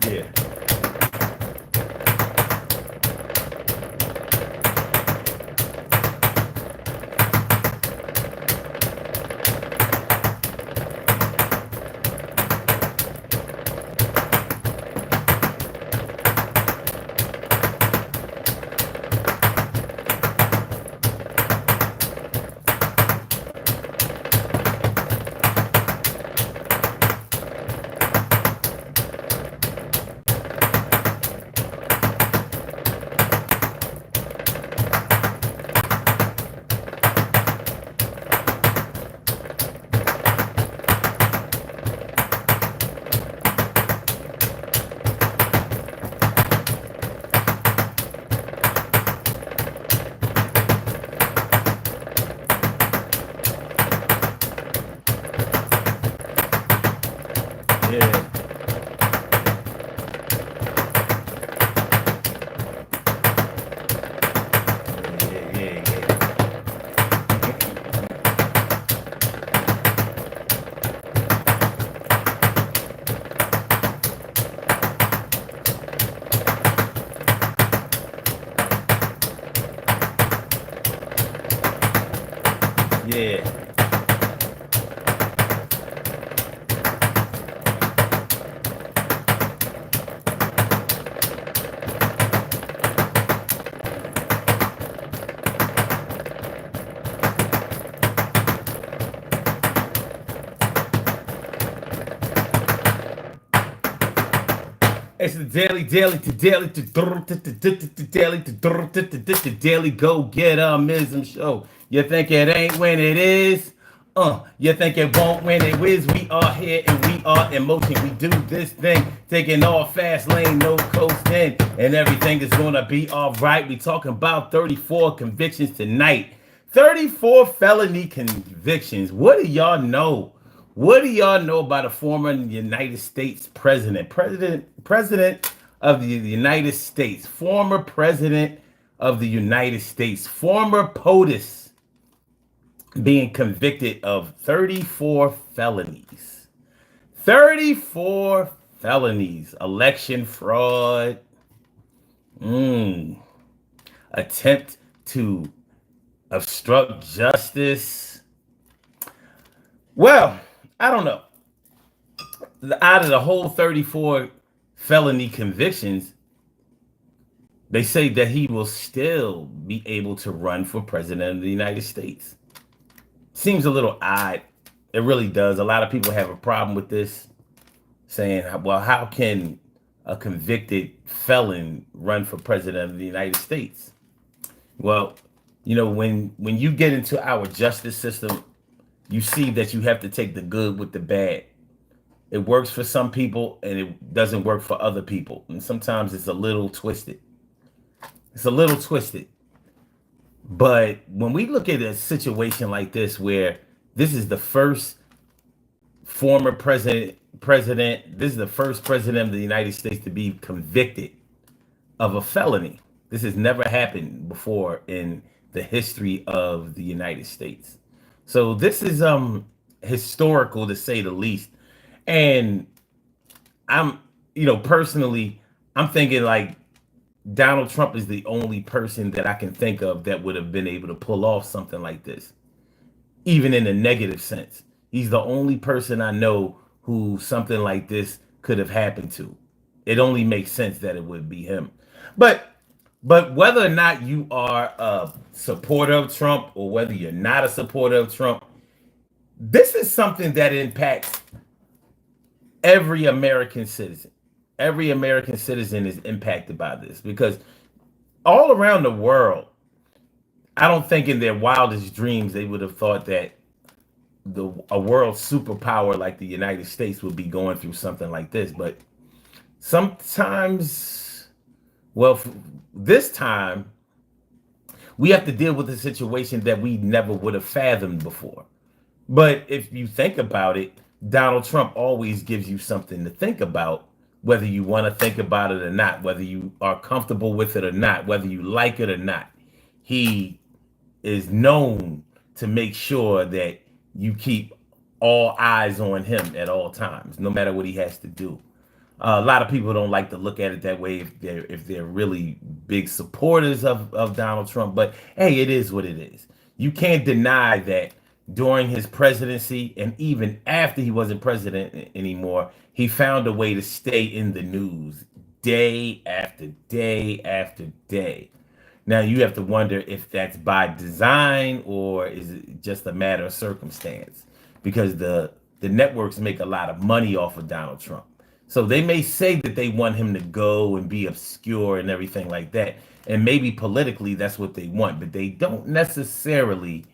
Yeah. Yeah. Yeah, yeah, yeah. Yeah. It's the daily go get mism show. You think it ain't when it is? You think it won't when it is? We are here and we are in motion. We do this thing, taking off fast lane, no coasting, and everything is gonna be all right. We talking about 34 convictions tonight. 34 felony convictions. What do y'all know? What do y'all know about a former United States president of the United States, former president of the United States, former POTUS being convicted of 34 felonies. 34 felonies. Election fraud, attempt to obstruct justice. Well, I don't know. Out of the whole 34 felony convictions, they say that he will still be able to run for president of the United States. Seems a little odd. It really does. A lot of people have a problem with this, saying, well, how can a convicted felon run for president of the United States? Well, when you get into our justice system, you see that you have to take the good with the bad. It works for some people and it doesn't work for other people. And sometimes it's a little twisted. It's a little twisted. But when we look at a situation like this, where this is the first former president, this is the first president of the United States to be convicted of a felony. This has never happened before in the history of the United States. So this is historical, to say the least. And I'm, personally, I'm thinking like Donald Trump is the only person that I can think of that would have been able to pull off something like this, even in a negative sense. He's the only person I know who something like this could have happened to. It only makes sense that it would be him. But whether or not you are a supporter of Trump or whether you're not a supporter of Trump, this is something that impacts every American citizen. Every American citizen is impacted by this, because all around the world, I don't think in their wildest dreams they would have thought that a world superpower like the United States would be going through something like this. But sometimes, well, this time, we have to deal with a situation that we never would have fathomed before. But if you think about it, Donald Trump always gives you something to think about, whether you want to think about it or not, whether you are comfortable with it or not, whether you like it or not. He is known to make sure that you keep all eyes on him at all times, no matter what he has to do. A lot of people don't like to look at it that way if they're really big supporters of Donald Trump. But hey, it is what it is. You can't deny that during his presidency and even after he wasn't president anymore, he found a way to stay in the news day after day after day. Now you have to wonder if that's by design or is it just a matter of circumstance, because the networks make a lot of money off of Donald Trump. So they may say that they want him to go and be obscure and everything like that. And maybe politically that's what they want, but they don't necessarily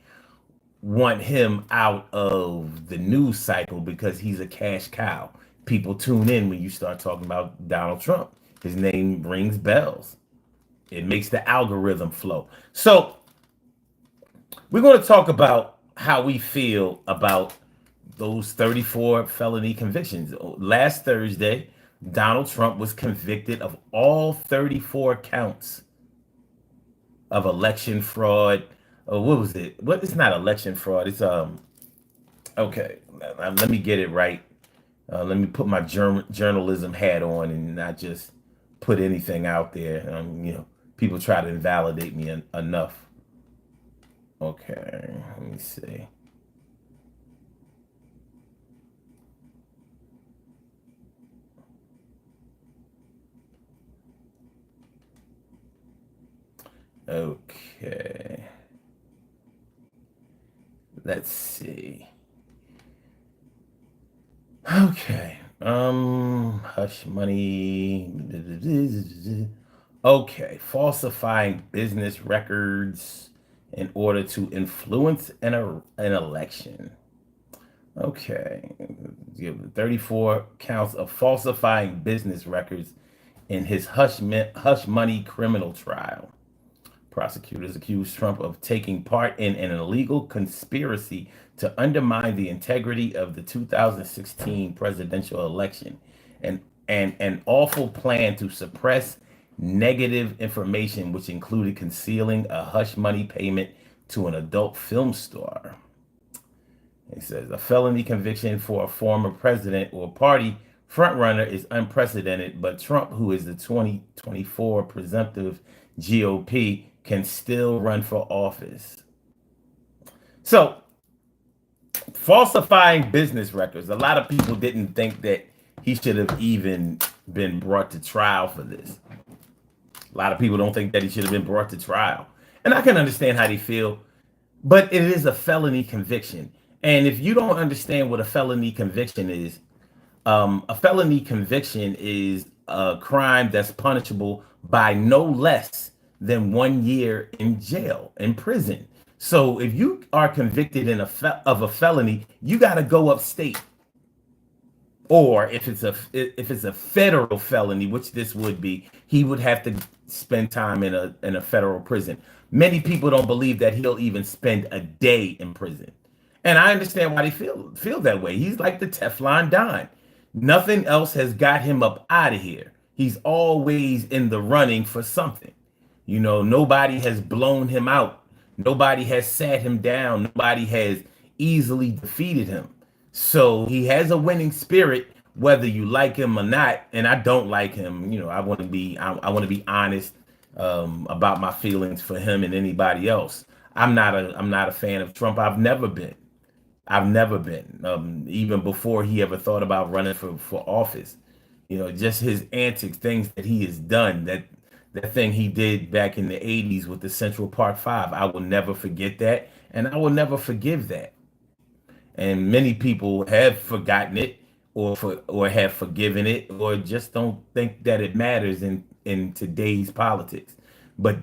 want him out of the news cycle because he's a cash cow. People tune in when you start talking about Donald Trump. His name rings bells. It makes the algorithm flow. So we're going to talk about how we feel about those 34 felony convictions. Last Thursday, Donald Trump was convicted of all 34 counts of election fraud. What was it? What? It's not election fraud. It's okay. Let me get it right. Let me put my journalism hat on and not just put anything out there. People try to invalidate me enough. Okay, let me see. Okay, let's see. Okay, hush money. Okay, falsifying business records in order to influence an election. Okay, 34 counts of falsifying business records in his hush money criminal trial. Prosecutors accused Trump of taking part in an illegal conspiracy to undermine the integrity of the 2016 presidential election and an awful plan to suppress negative information, which included concealing a hush money payment to an adult film star. It says a felony conviction for a former president or party frontrunner is unprecedented, but Trump, who is the 2024 presumptive GOP, can still run for office. So, falsifying business records. A lot of people didn't think that he should have even been brought to trial for this. A lot of people don't think that he should have been brought to trial. And I can understand how they feel, but it is a felony conviction. And if you don't understand what a felony conviction is, a felony conviction is a crime that's punishable by no less than 1 year in jail, in prison. So if you are convicted of a felony, you got to go upstate. Or if it's a federal felony, which this would be, he would have to spend time in a federal prison. Many people don't believe that he'll even spend a day in prison. And I understand why they feel that way. He's like the Teflon Don. Nothing else has got him up out of here. He's always in the running for something. Nobody has blown him out. Nobody has sat him down. Nobody has easily defeated him. So he has a winning spirit, whether you like him or not. And I don't like him. I want to be honest about my feelings for him and anybody else. I'm not a fan of Trump. I've never been. Even before he ever thought about running for office. Just his antics, things that he has done, that thing he did back in the 80s with the Central Park Five. I will never forget that, and I will never forgive that. And many people have forgotten it, or have forgiven it, or just don't think that it matters in today's politics. But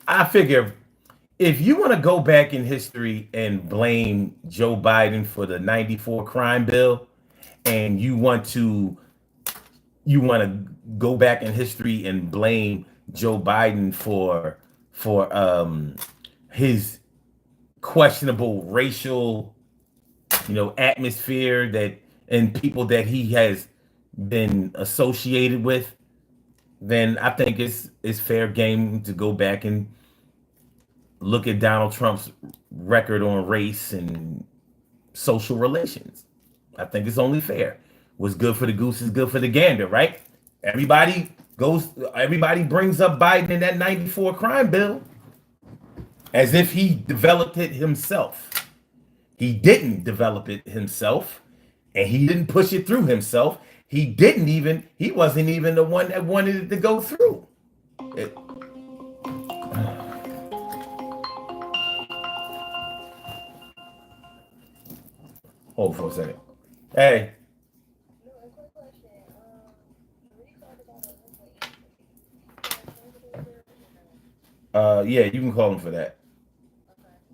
I figure if you want to go back in history and blame Joe Biden for the '94 crime bill, and you want to go back in history and blame Joe Biden for his questionable racial atmosphere and people that he has been associated with, then I think it's fair game to go back and look at Donald Trump's record on race and social relations. I think it's only fair. what's good for the goose is good for the gander, right? Everybody brings up Biden in that 94 crime bill as if he developed it himself. He didn't develop it himself, and he didn't push it through himself. He wasn't even the one that wanted it to go through. Hold for a second. Hey. Yeah, you can call him for that.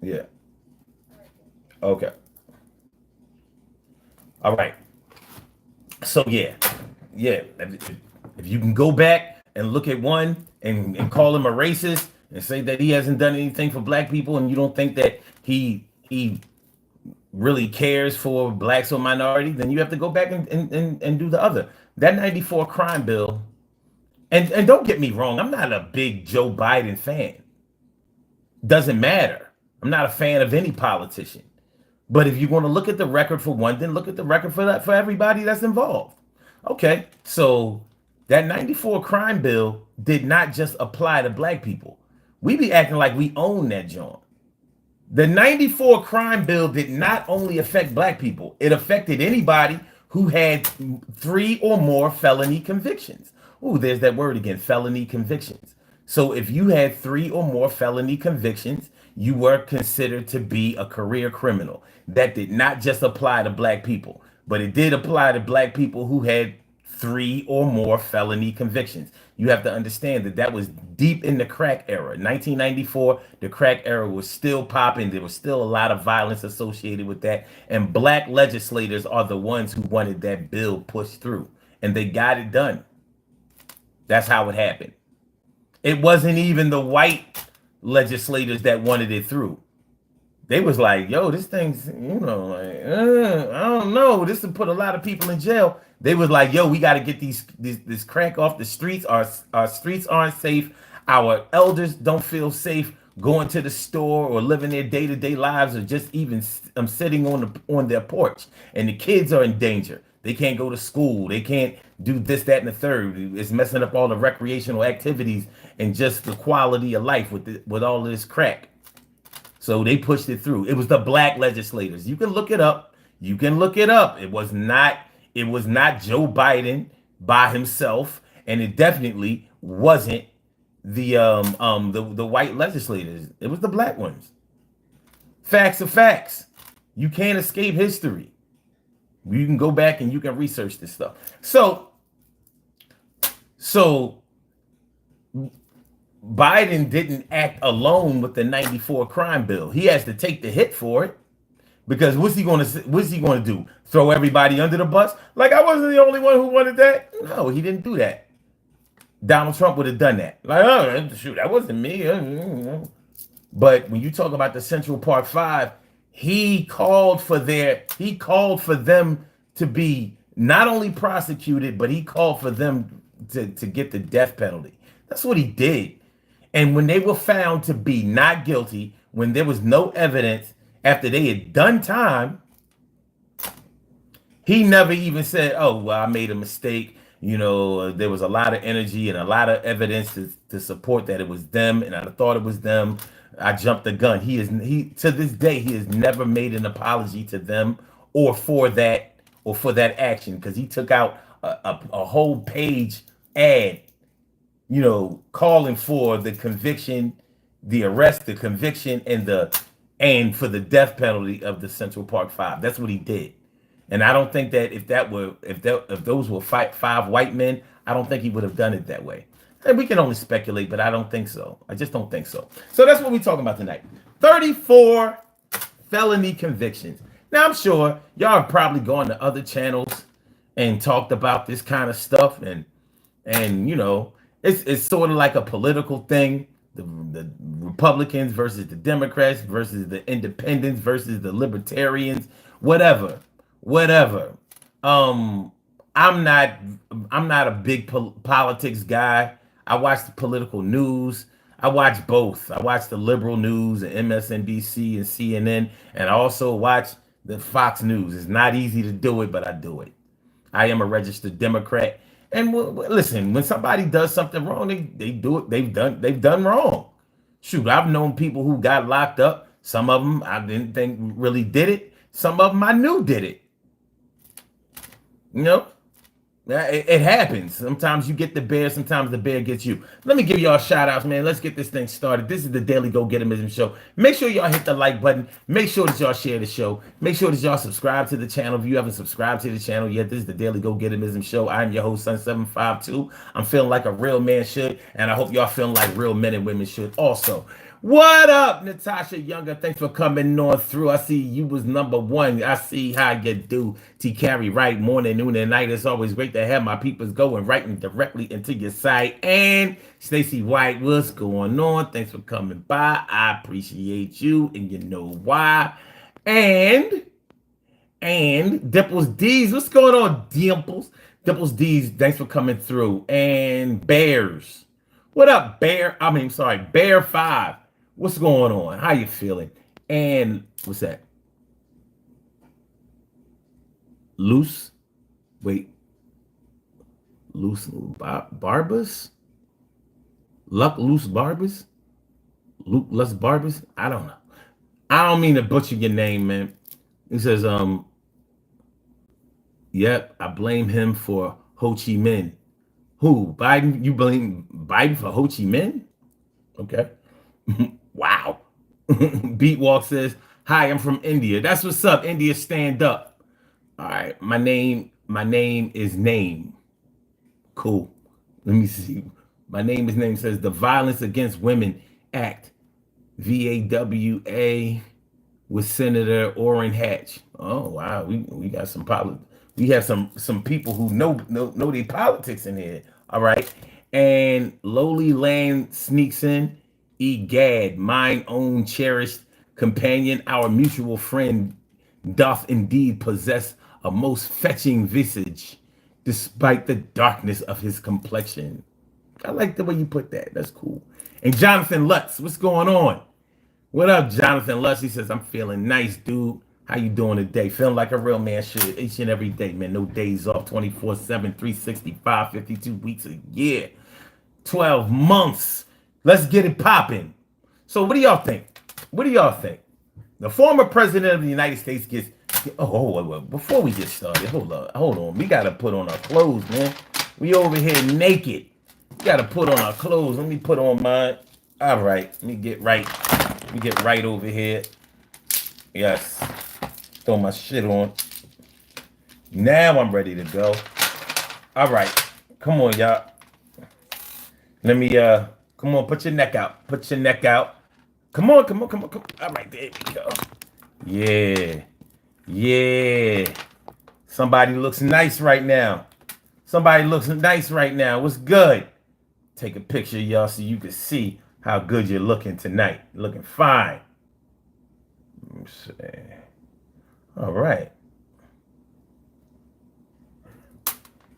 Yeah. Okay. All right. So yeah. If you can go back and look at one and call him a racist and say that he hasn't done anything for black people, and you don't think that he really cares for blacks or minorities, then you have to go back and do the other. That 94 crime bill, and don't get me wrong, I'm not a big Joe Biden fan. Doesn't matter. I'm not a fan of any politician. But if you're going to look at the record for one, then look at the record for everybody that's involved. Okay, so that 94 crime bill did not just apply to black people. We be acting like we own that joint. The 94 crime bill did not only affect black people, it affected anybody who had 3 or more felony convictions. Ooh, there's that word again, felony convictions. So if you had 3 or more felony convictions, you were considered to be a career criminal. That did not just apply to black people, but it did apply to black people who had 3 or more felony convictions. You have to understand that was deep in the crack era. 1994, the crack era was still popping. There was still a lot of violence associated with that. And black legislators are the ones who wanted that bill pushed through. And they got it done. That's how it happened. It wasn't even the white legislators that wanted it through. They was like, yo, this thing's, I don't know. This would put a lot of people in jail. They was like, yo, we got to get this crack off the streets. Our streets aren't safe. Our elders don't feel safe going to the store or living their day-to-day lives, or just even sitting on their porch. And the kids are in danger. They can't go to school. They can't do this, that, and the third. It's messing up all the recreational activities and just the quality of life with all of this crack. So they pushed it through. It was the black legislators. You can look it up. It was not Joe Biden by himself, and it definitely wasn't the white legislators. It was the black ones. Facts are facts. You can't escape history. You can go back and you can research this stuff. So Biden didn't act alone with the 94 crime bill. He has to take the hit for it, because what's he going to do? Throw everybody under the bus? Like, I wasn't the only one who wanted that. No, he didn't do that. Donald Trump would have done that. Like, oh, shoot, that wasn't me. But when you talk about the Central Park 5, he called for them to be not only prosecuted, but he called for them to get the death penalty. That's what he did. And when they were found to be not guilty, when there was no evidence after they had done time, he never even said, oh, well, I made a mistake. There was a lot of energy and a lot of evidence to support that it was them, and I thought it was them. I jumped the gun. He to this day, he has never made an apology to them or for that action, because he took out a whole page ad, calling for the conviction, the arrest, the conviction, and for the death penalty of the Central Park 5. That's what he did. And I don't think that if those were 5 white men, I don't think he would have done it that way. And we can only speculate, but I don't think so. I just don't think so. So that's what we're talking about tonight. 34 felony convictions. Now, I'm sure y'all have probably gone to other channels and talked about this kind of stuff, and it's sort of like a political thing. The Republicans versus the Democrats versus the independents versus the libertarians, whatever. I'm not a big politics guy. I watch the political news. I watch both. I watch the liberal news and MSNBC and CNN, and I also watch the Fox News. It's not easy to do it, but I do it. I am a registered Democrat. And listen, when somebody does something wrong, they do it. They've done wrong. Shoot, I've known people who got locked up. Some of them I didn't think really did it. Some of them I knew did it. You know, it happens. Sometimes you get the bear, sometimes the bear gets you. Let me give y'all shout outs, man. Let's get this thing started. This is the Daily Go Getimism Show. Make sure y'all hit the like button. Make sure that y'all share the show. Make sure that y'all subscribe to the channel. If you haven't subscribed to the channel yet, this is the Daily Go Getimism Show. I'm your host, Sun752. I'm feeling like a real man should, and I hope y'all feeling like real men and women should also. What up, Natasha Younger? Thanks for coming on through. I see you was number one. I see how you do. T Carry right morning, noon, and night. It's always great to have my peoples going right and directly into your site. And Stacy White, what's going on? Thanks for coming by. I appreciate you, and you know why. And Dimples D's, what's going on, Dimples? Dimples D's, thanks for coming through. And Bears, what up, Bear? Bear 5. What's going on? How you feeling? And what's that? Loose Barbers? Luck Loose Barbers? Luke Less Barbers? I don't know. I don't mean to butcher your name, man. He says, yep, I blame him for Ho Chi Minh. Who? Biden? You blame Biden for Ho Chi Minh? Okay. Wow. Beatwalk says, hi, I'm from India. That's what's up. India, stand up. All right. My name is Name. Cool. Let me see. My name is Name says the Violence Against Women Act, VAWA, with Senator Orrin Hatch. Oh, wow. We got some politics. We have some people who know their politics in here. All right. And Lowly Land sneaks in. Egad, mine own cherished companion, our mutual friend, doth indeed possess a most fetching visage, despite the darkness of his complexion. I like the way you put that. That's cool. And Jonathan Lutz, what's going on? What up, Jonathan Lutz? He says, I'm feeling nice, dude. How you doing today? Feeling like a real man should each and every day, man. No days off, 24/7, 365, 52 weeks a year, 12 months. Let's get it popping. So what do y'all think? What do y'all think? The former president of the United States gets... before we get started, hold on. We got to put on our clothes, man. We over here naked. We got to put on our clothes. Let me put on mine. All right. Let me get right. Let me get right over here. Yes. Throw my shit on. Now I'm ready to go. All right. Come on, y'all. Let me... Come on, put your neck out. Put your neck out. Come on. All right, there we go. Yeah. Somebody looks nice right now. What's good? Take a picture, y'all, so you can see how good you're looking tonight. Looking fine. Let me see. All right.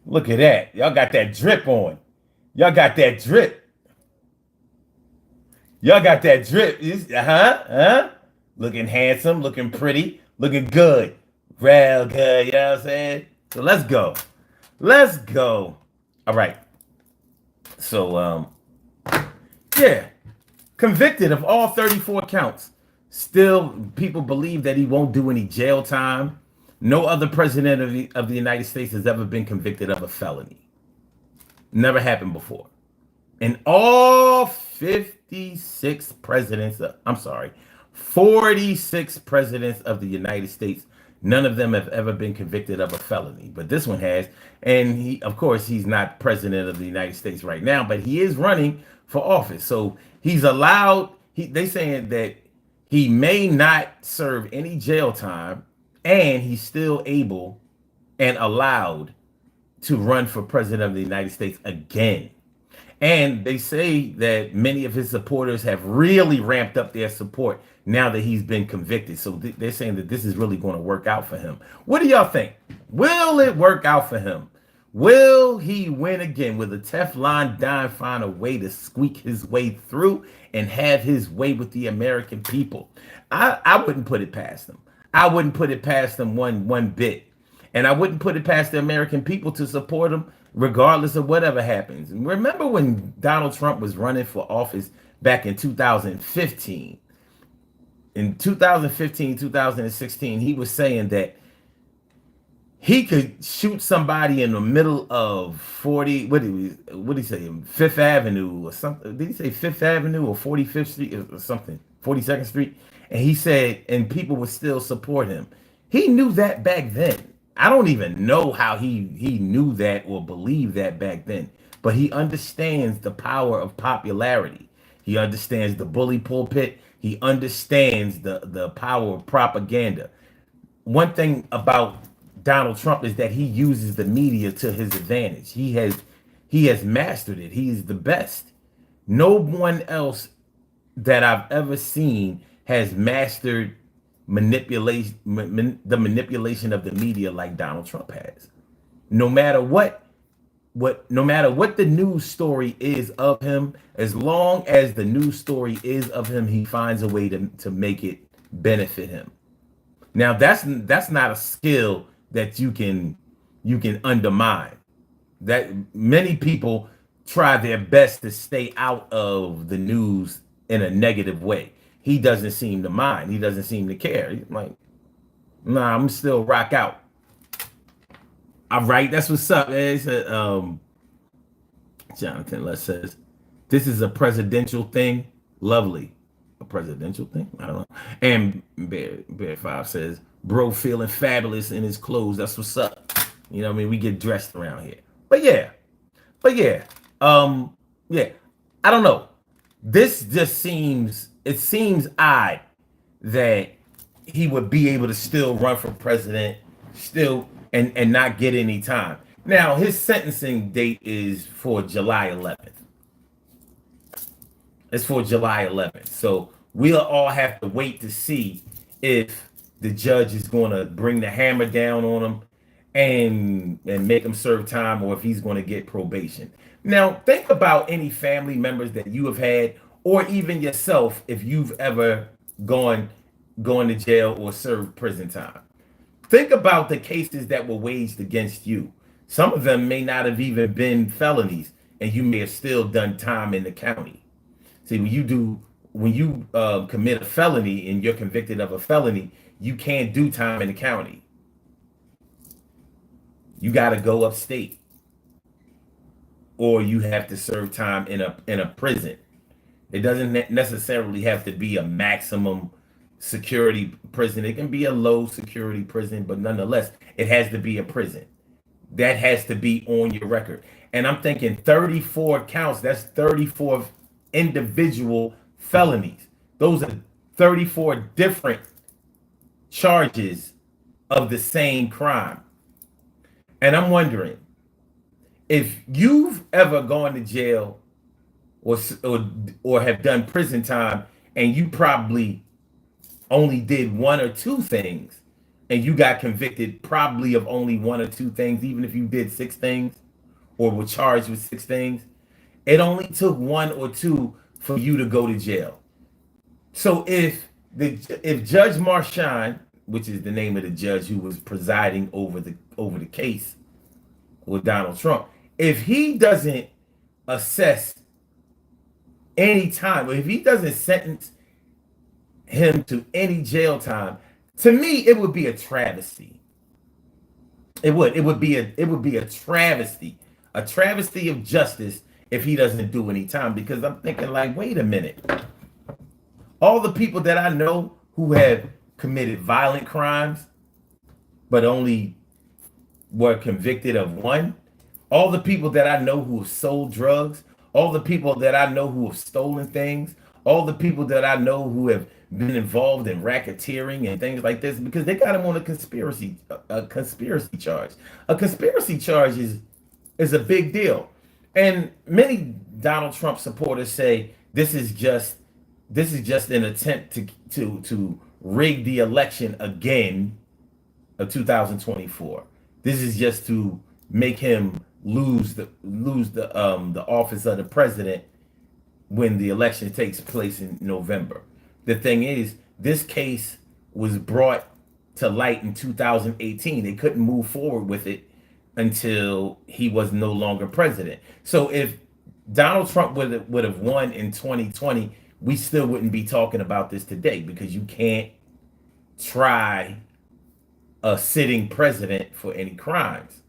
Look at that. Y'all got that drip on. Looking handsome, looking pretty, looking good. Real good, you know what I'm saying? So let's go. All right. So, yeah. Convicted of all 34 counts. Still, people believe that he won't do any jail time. No other president of the United States has ever been convicted of a felony. Never happened before. And all 46 presidents, 46 presidents of the United States, none of them have ever been convicted of a felony. But this one has. And he, of course, he's not president of the United States right now, but he is running for office. So he's allowed, they saying that he may not serve any jail time, and he's still able and allowed to run for president of the United States again. And they say that many of his supporters have really ramped up their support now that he's been convicted. So they're saying that this is really going to work out for him. What do y'all think? Will it work out for him? Will he win again? Will the Teflon Don find a way to squeak his way through and have his way with the American people? I wouldn't put it past him. I wouldn't put it past him one bit. And I wouldn't put it past the American people to support him, regardless of whatever happens. Remember when Donald Trump was running for office back in 2015? In 2015, 2016, he was saying that he could shoot somebody in the middle of 40, what did he say, Fifth Avenue or something? Did he say Fifth Avenue or 45th Street or something? 42nd Street? And he said, and people would still support him. He knew that back then. I don't even know how he knew that or believed that back then, but he understands the power of popularity. He understands the bully pulpit. He understands the power of propaganda. One thing about Donald Trump is that he uses the media to his advantage. He has mastered it. He is the best. No one else that I've ever seen has mastered the manipulation of the media like Donald Trump has. No matter what the news story is of him, as long as the news story is of him, he finds a way to make it benefit him. Now that's not a skill that you can undermine. That many people try their best to stay out of the news in a negative way. He doesn't seem to mind. He doesn't seem to care. He's like, nah, I'm still rock out. All right, that's what's up. It's Jonathan Les says, this is a presidential thing. Lovely. A presidential thing? I don't know. And Bear 5 says, bro feeling fabulous in his clothes. That's what's up. You know what I mean? We get dressed around here. But yeah. Yeah. I don't know. This just seems odd that he would be able to still run for president still and not get any time. Now, his sentencing date is for July 11th. It's for July 11th. So we'll all have to wait to see if the judge is going to bring the hammer down on him and make him serve time, or if he's going to get probation. Now, think about any family members that you have had, or even yourself, if you've ever gone to jail or served prison time. Think about the cases that were waged against you. Some of them may not have even been felonies, and you may have still done time in the county. See, when you commit a felony and you're convicted of a felony, you can't do time in the county. You got to go upstate, or you have to serve time in a prison. It doesn't necessarily have to be a maximum security prison. It can be a low security prison, but nonetheless, it has to be a prison. That has to be on your record. And I'm thinking 34 counts, that's 34 individual felonies. Those are 34 different charges of the same crime. And I'm wondering, if you've ever gone to jail or have done prison time, and you probably only did one or two things, and you got convicted probably of only one or two things, even if you did 6 things or were charged with 6 things, it only took 1 or 2 for you to go to jail. So if Judge Marchand, which is the name of the judge who was presiding over the case with Donald Trump, if he doesn't assess any time, or if he doesn't sentence him to any jail time, to me it would be a travesty. It would be a travesty of justice if he doesn't do any time. Because I'm thinking, like, wait a minute, all the people that I know who have committed violent crimes but only were convicted of one, all the people that I know who have sold drugs, all the people that I know who have stolen things, all the people that I know who have been involved in racketeering and things like this, because they got him on a conspiracy charge. A conspiracy charge is a big deal. And many Donald Trump supporters say this is just an attempt to rig the election again of 2024. This is just to make him lose the office of the president when the election takes place in November. The thing is, this case was brought to light in 2018. They couldn't move forward with it until he was no longer president. So if Donald Trump would have won in 2020, we still wouldn't be talking about this today, because you can't try a sitting president for any crimes.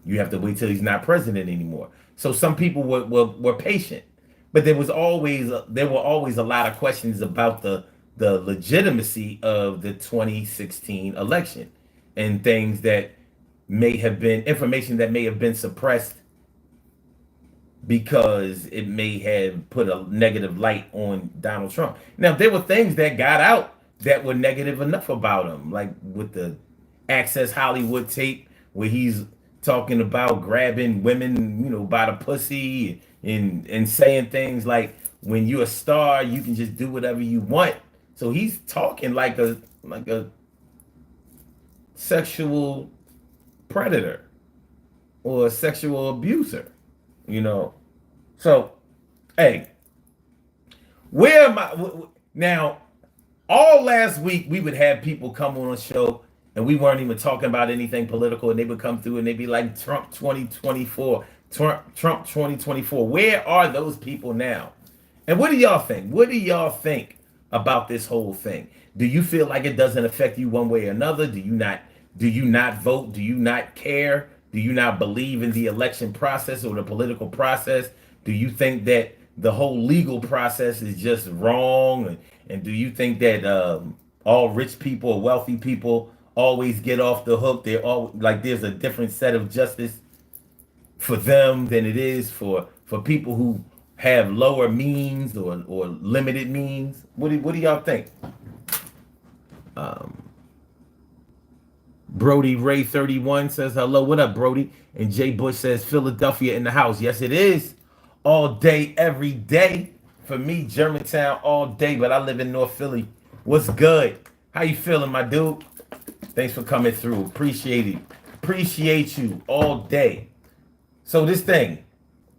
You have to wait till he's not president anymore. So some people were patient, but there were always a lot of questions about the legitimacy of the 2016 election, and things that may have been information that may have been suppressed because it may have put a negative light on Donald Trump. Now, there were things that got out that were negative enough about him, like with the Access Hollywood tape where he's talking about grabbing women, by the pussy, and saying things like, when you're a star, you can just do whatever you want. So he's talking like a sexual predator or a sexual abuser, So, hey, where am I now? All last week we would have people come on the show and we weren't even talking about anything political, and they would come through and they'd be like, Trump 2024, Trump 2024. Where are those people now? And what do y'all think? What do y'all think about this whole thing? Do you feel like it doesn't affect you one way or another? Do you not vote? Do you not care? Do you not believe in the election process or the political process? Do you think that the whole legal process is just wrong? And do you think that all rich people or wealthy people always get off the hook? They're all like, there's a different set of justice for them than it is for people who have lower means or limited means? What do y'all think? Brody Ray 31 says hello. What up, Brody? And Jay Bush says Philadelphia in the house. Yes, it is. All day, every day. For me, Germantown all day, but I live in North Philly. What's good? How you feeling, my dude? Thanks for coming through. Appreciate it. Appreciate you all day. So this thing,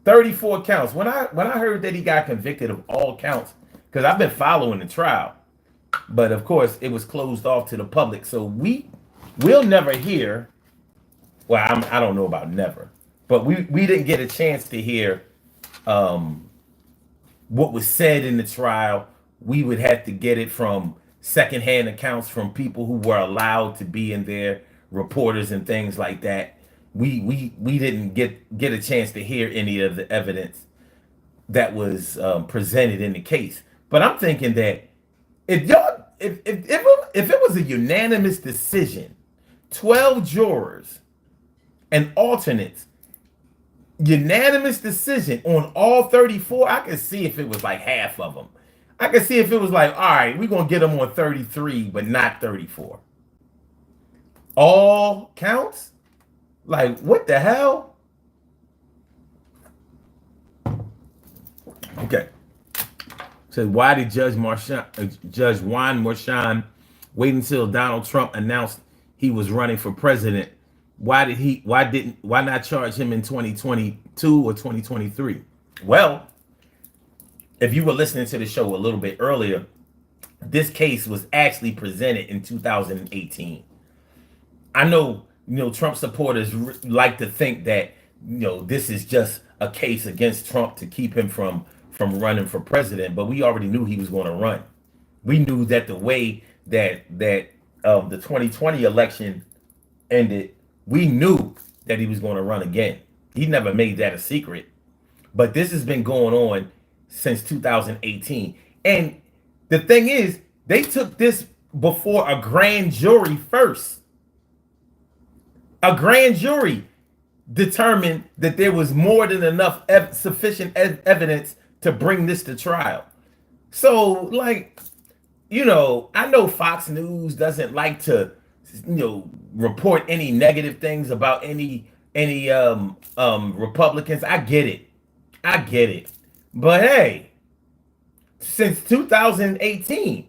34 counts. When I heard that he got convicted of all counts, because I've been following the trial, but of course it was closed off to the public, so we'll never hear. Well, I don't know about never, but we didn't get a chance to hear what was said in the trial. We would have to get it from secondhand accounts from people who were allowed to be in there, reporters and things like that. We didn't get a chance to hear any of the evidence that was presented in the case. But I'm thinking that if it was a unanimous decision, 12 jurors and alternates, unanimous decision on all 34, I could see if it was like half of them. I could see if it was like, all right, we're going to get them on 33, but not 34. All counts? Like, what the hell? Okay. So why did Judge Juan Merchan wait until Donald Trump announced he was running for president? Why not charge him in 2022 or 2023? Well, if you were listening to the show a little bit earlier, this case was actually presented in 2018. I know, Trump supporters like to think that, this is just a case against Trump to keep him from running for president, but we already knew he was going to run. We knew that the way that the 2020 election ended, we knew that he was going to run again. He never made that a secret. But this has been going on since 2018. And the thing is, they took this before a grand jury first. A grand jury determined that there was more than enough sufficient evidence to bring this to trial. So, I know Fox News doesn't like to, report any negative things about any Republicans. I get it. But hey, since 2018,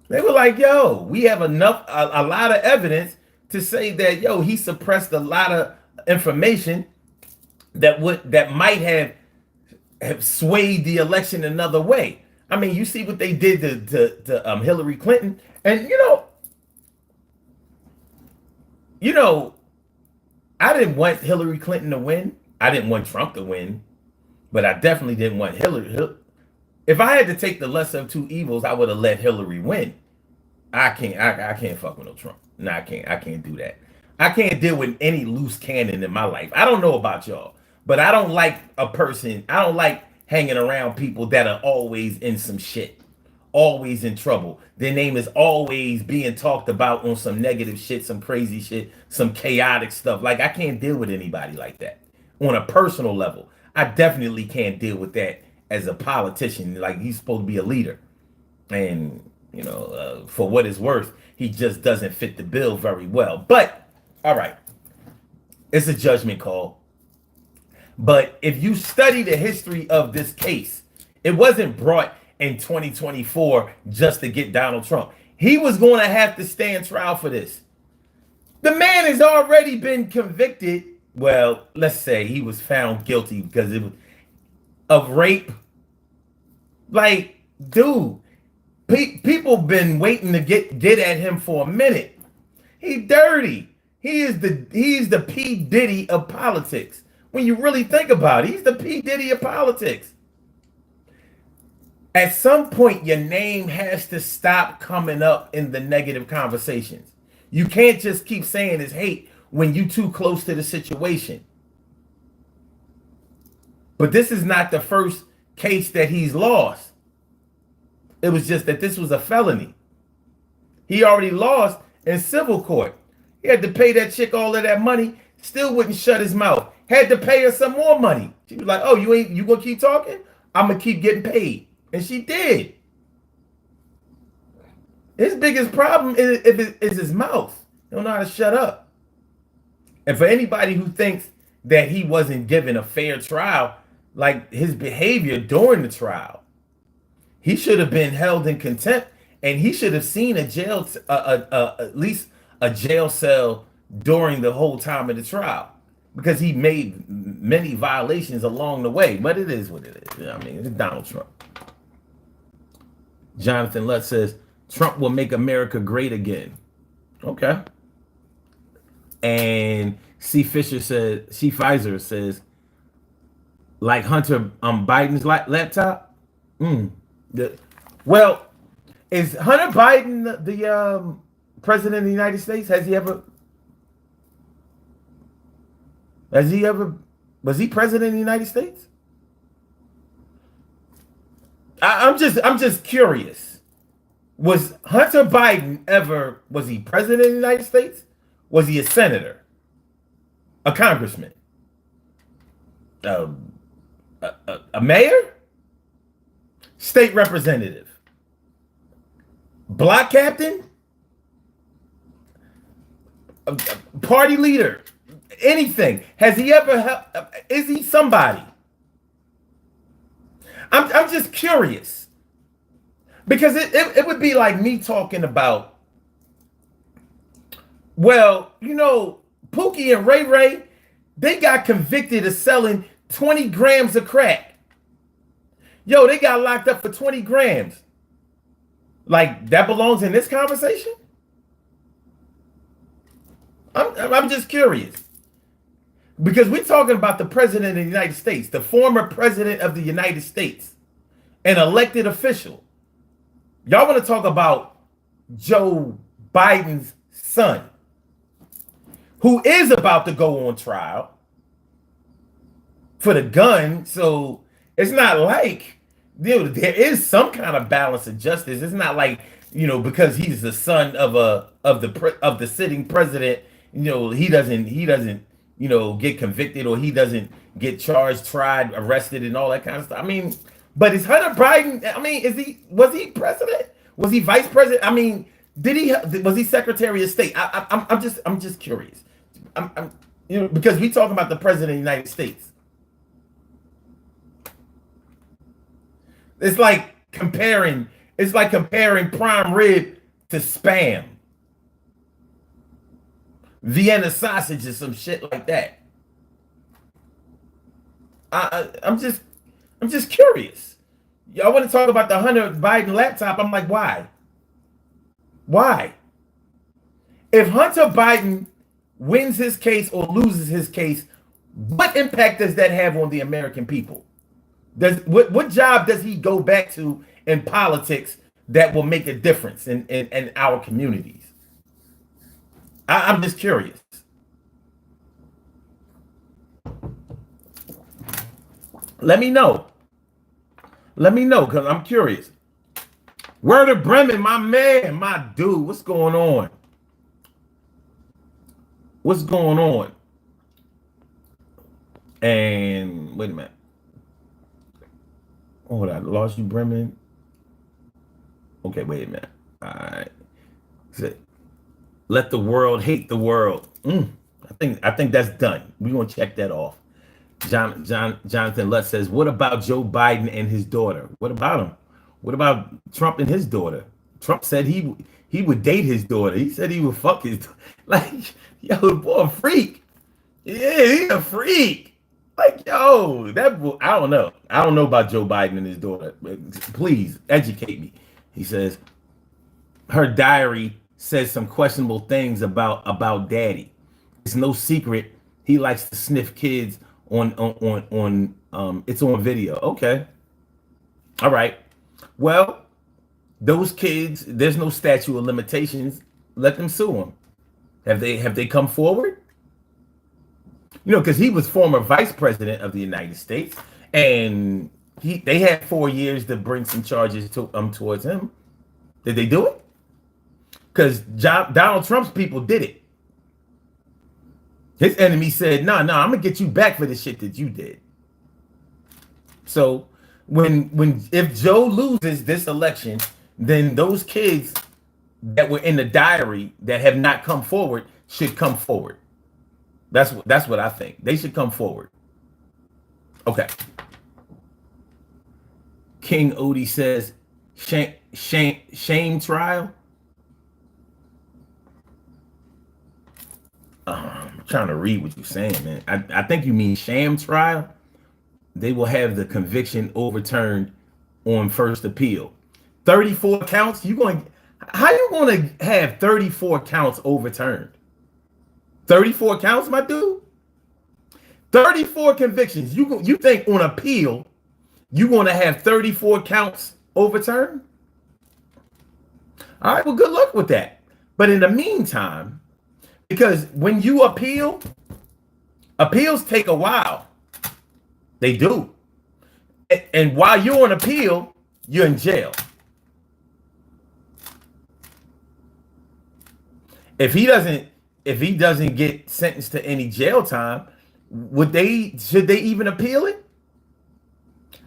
they were like, yo, we have a lot of evidence to say that, he suppressed a lot of information that might have swayed the election another way. I mean, you see what they did to Hillary Clinton, and you know, I didn't want Hillary Clinton to win. I didn't want Trump to win, but I definitely didn't want Hillary. If I had to take the lesser of two evils, I would have let Hillary win. I can't. I can't fuck with no Trump. No, I can't. I can't do that. I can't deal with any loose cannon in my life. I don't know about y'all, but I don't like a person. I don't like hanging around people that are always in some shit, always in trouble. Their name is always being talked about on some negative shit, some crazy shit, some chaotic stuff. Like, I can't deal with anybody like that on a personal level. I definitely can't deal with that as a politician. Like, he's supposed to be a leader, and for what it's worth, he just doesn't fit the bill very well. But all right, it's a judgment call. But if you study the history of this case, it wasn't brought in 2024 just to get Donald Trump. He was going to have to stand trial for this. The man has already been convicted. Well, let's say he was found guilty because it was of rape. Like, dude, people been waiting to get at him for a minute. He's dirty. He's the P. Diddy of politics. When you really think about it, he's the P. Diddy of politics. At some point, your name has to stop coming up in the negative conversations. You can't just keep saying it's hate when you too close to the situation. But this is not the first case that he's lost. It was just that this was a felony. He already lost in civil court. He had to pay that chick all of that money, still wouldn't shut his mouth. Had to pay her some more money. She was like, oh, you gonna keep talking? I'm gonna keep getting paid. And she did. His biggest problem is his mouth. He don't know how to shut up. And for anybody who thinks that he wasn't given a fair trial, like his behavior during the trial, he should have been held in contempt, and he should have seen a jail, at least a jail cell during the whole time of the trial, because he made many violations along the way. But it is what it is. I mean, it's Donald Trump. Jonathan Lutz says Trump will make America great again. Okay. And C. Pfizer says, like Hunter Biden's laptop. Well, is Hunter Biden the president of the United States? Was he president of the United States? I'm just curious. Was Hunter Biden was he president of the United States? Was he a senator? A congressman? A mayor? State representative? Block captain? A party leader? Anything? Has he ever helped? Is he somebody? I'm just curious, because it would be like me talking about, well, Pookie and Ray Ray, they got convicted of selling 20 grams of crack. Yo, they got locked up for 20 grams. Like, that belongs in this conversation? I'm just curious. Because we're talking about the president of the United States, the former president of the United States, an elected official. Y'all want to talk about Joe Biden's son, who is about to go on trial for the gun. So it's not like, there is some kind of balance of justice. It's not like, because he's the son of the sitting president, he doesn't get convicted, or he doesn't get charged, tried, arrested, and all that kind of stuff. I mean, but is Hunter Biden, was he president? Was he vice president? I mean, was he Secretary of State? I'm just curious. Because we talking about the president of the United States. It's like comparing prime rib to Spam. Vienna sausage or some shit like that. I'm just curious. Y'all want to talk about the Hunter Biden laptop? I'm like, why? Why? If Hunter Biden wins his case or loses his case, what impact does that have on the American people? What job does he go back to in politics that will make a difference in our communities? I'm just curious. Let me know. Let me know, because I'm curious. Werder Bremen, my man, my dude, what's going on? What's going on? And wait a minute. Oh, I lost you, Bremen. Okay, wait a minute. All right. Let the world hate the world. I think that's done. We're gonna check that off. Jonathan Lutz says, what about Joe Biden and his daughter? What about him? What about Trump and his daughter? Trump said he would date his daughter. He said he would fuck his like, yo, the boy a freak. Yeah, he's a freak. Like, yo, I don't know. I don't know about Joe Biden and his daughter. Please educate me. He says her diary says some questionable things about daddy. It's no secret he likes to sniff kids on it's on video. Okay. All right. Well, those kids, there's no statute of limitations. Let them sue them. Have they come forward? You know, because he was former vice president of the United States, and they had 4 years to bring some charges towards him. Did they do it? Because Donald Trump's people did it. His enemy said, no, I'm gonna get you back for the shit that you did. So if Joe loses this election, then those kids that were in the diary that have not come forward should come forward. That's what I think. They should come forward. Okay. King Odie says, shame trial. I'm trying to read what you're saying, man. I think you mean sham trial. They will have the conviction overturned on first appeal. 34 counts. How you going to have 34 counts overturned? 34 counts, my dude. 34 convictions. You think on appeal you want to have 34 counts overturned? All right. Well, good luck with that. But in the meantime, because when you appeals take a while. They do. And while you're on appeal, you're in jail. If he doesn't get sentenced to any jail time, should they even appeal it?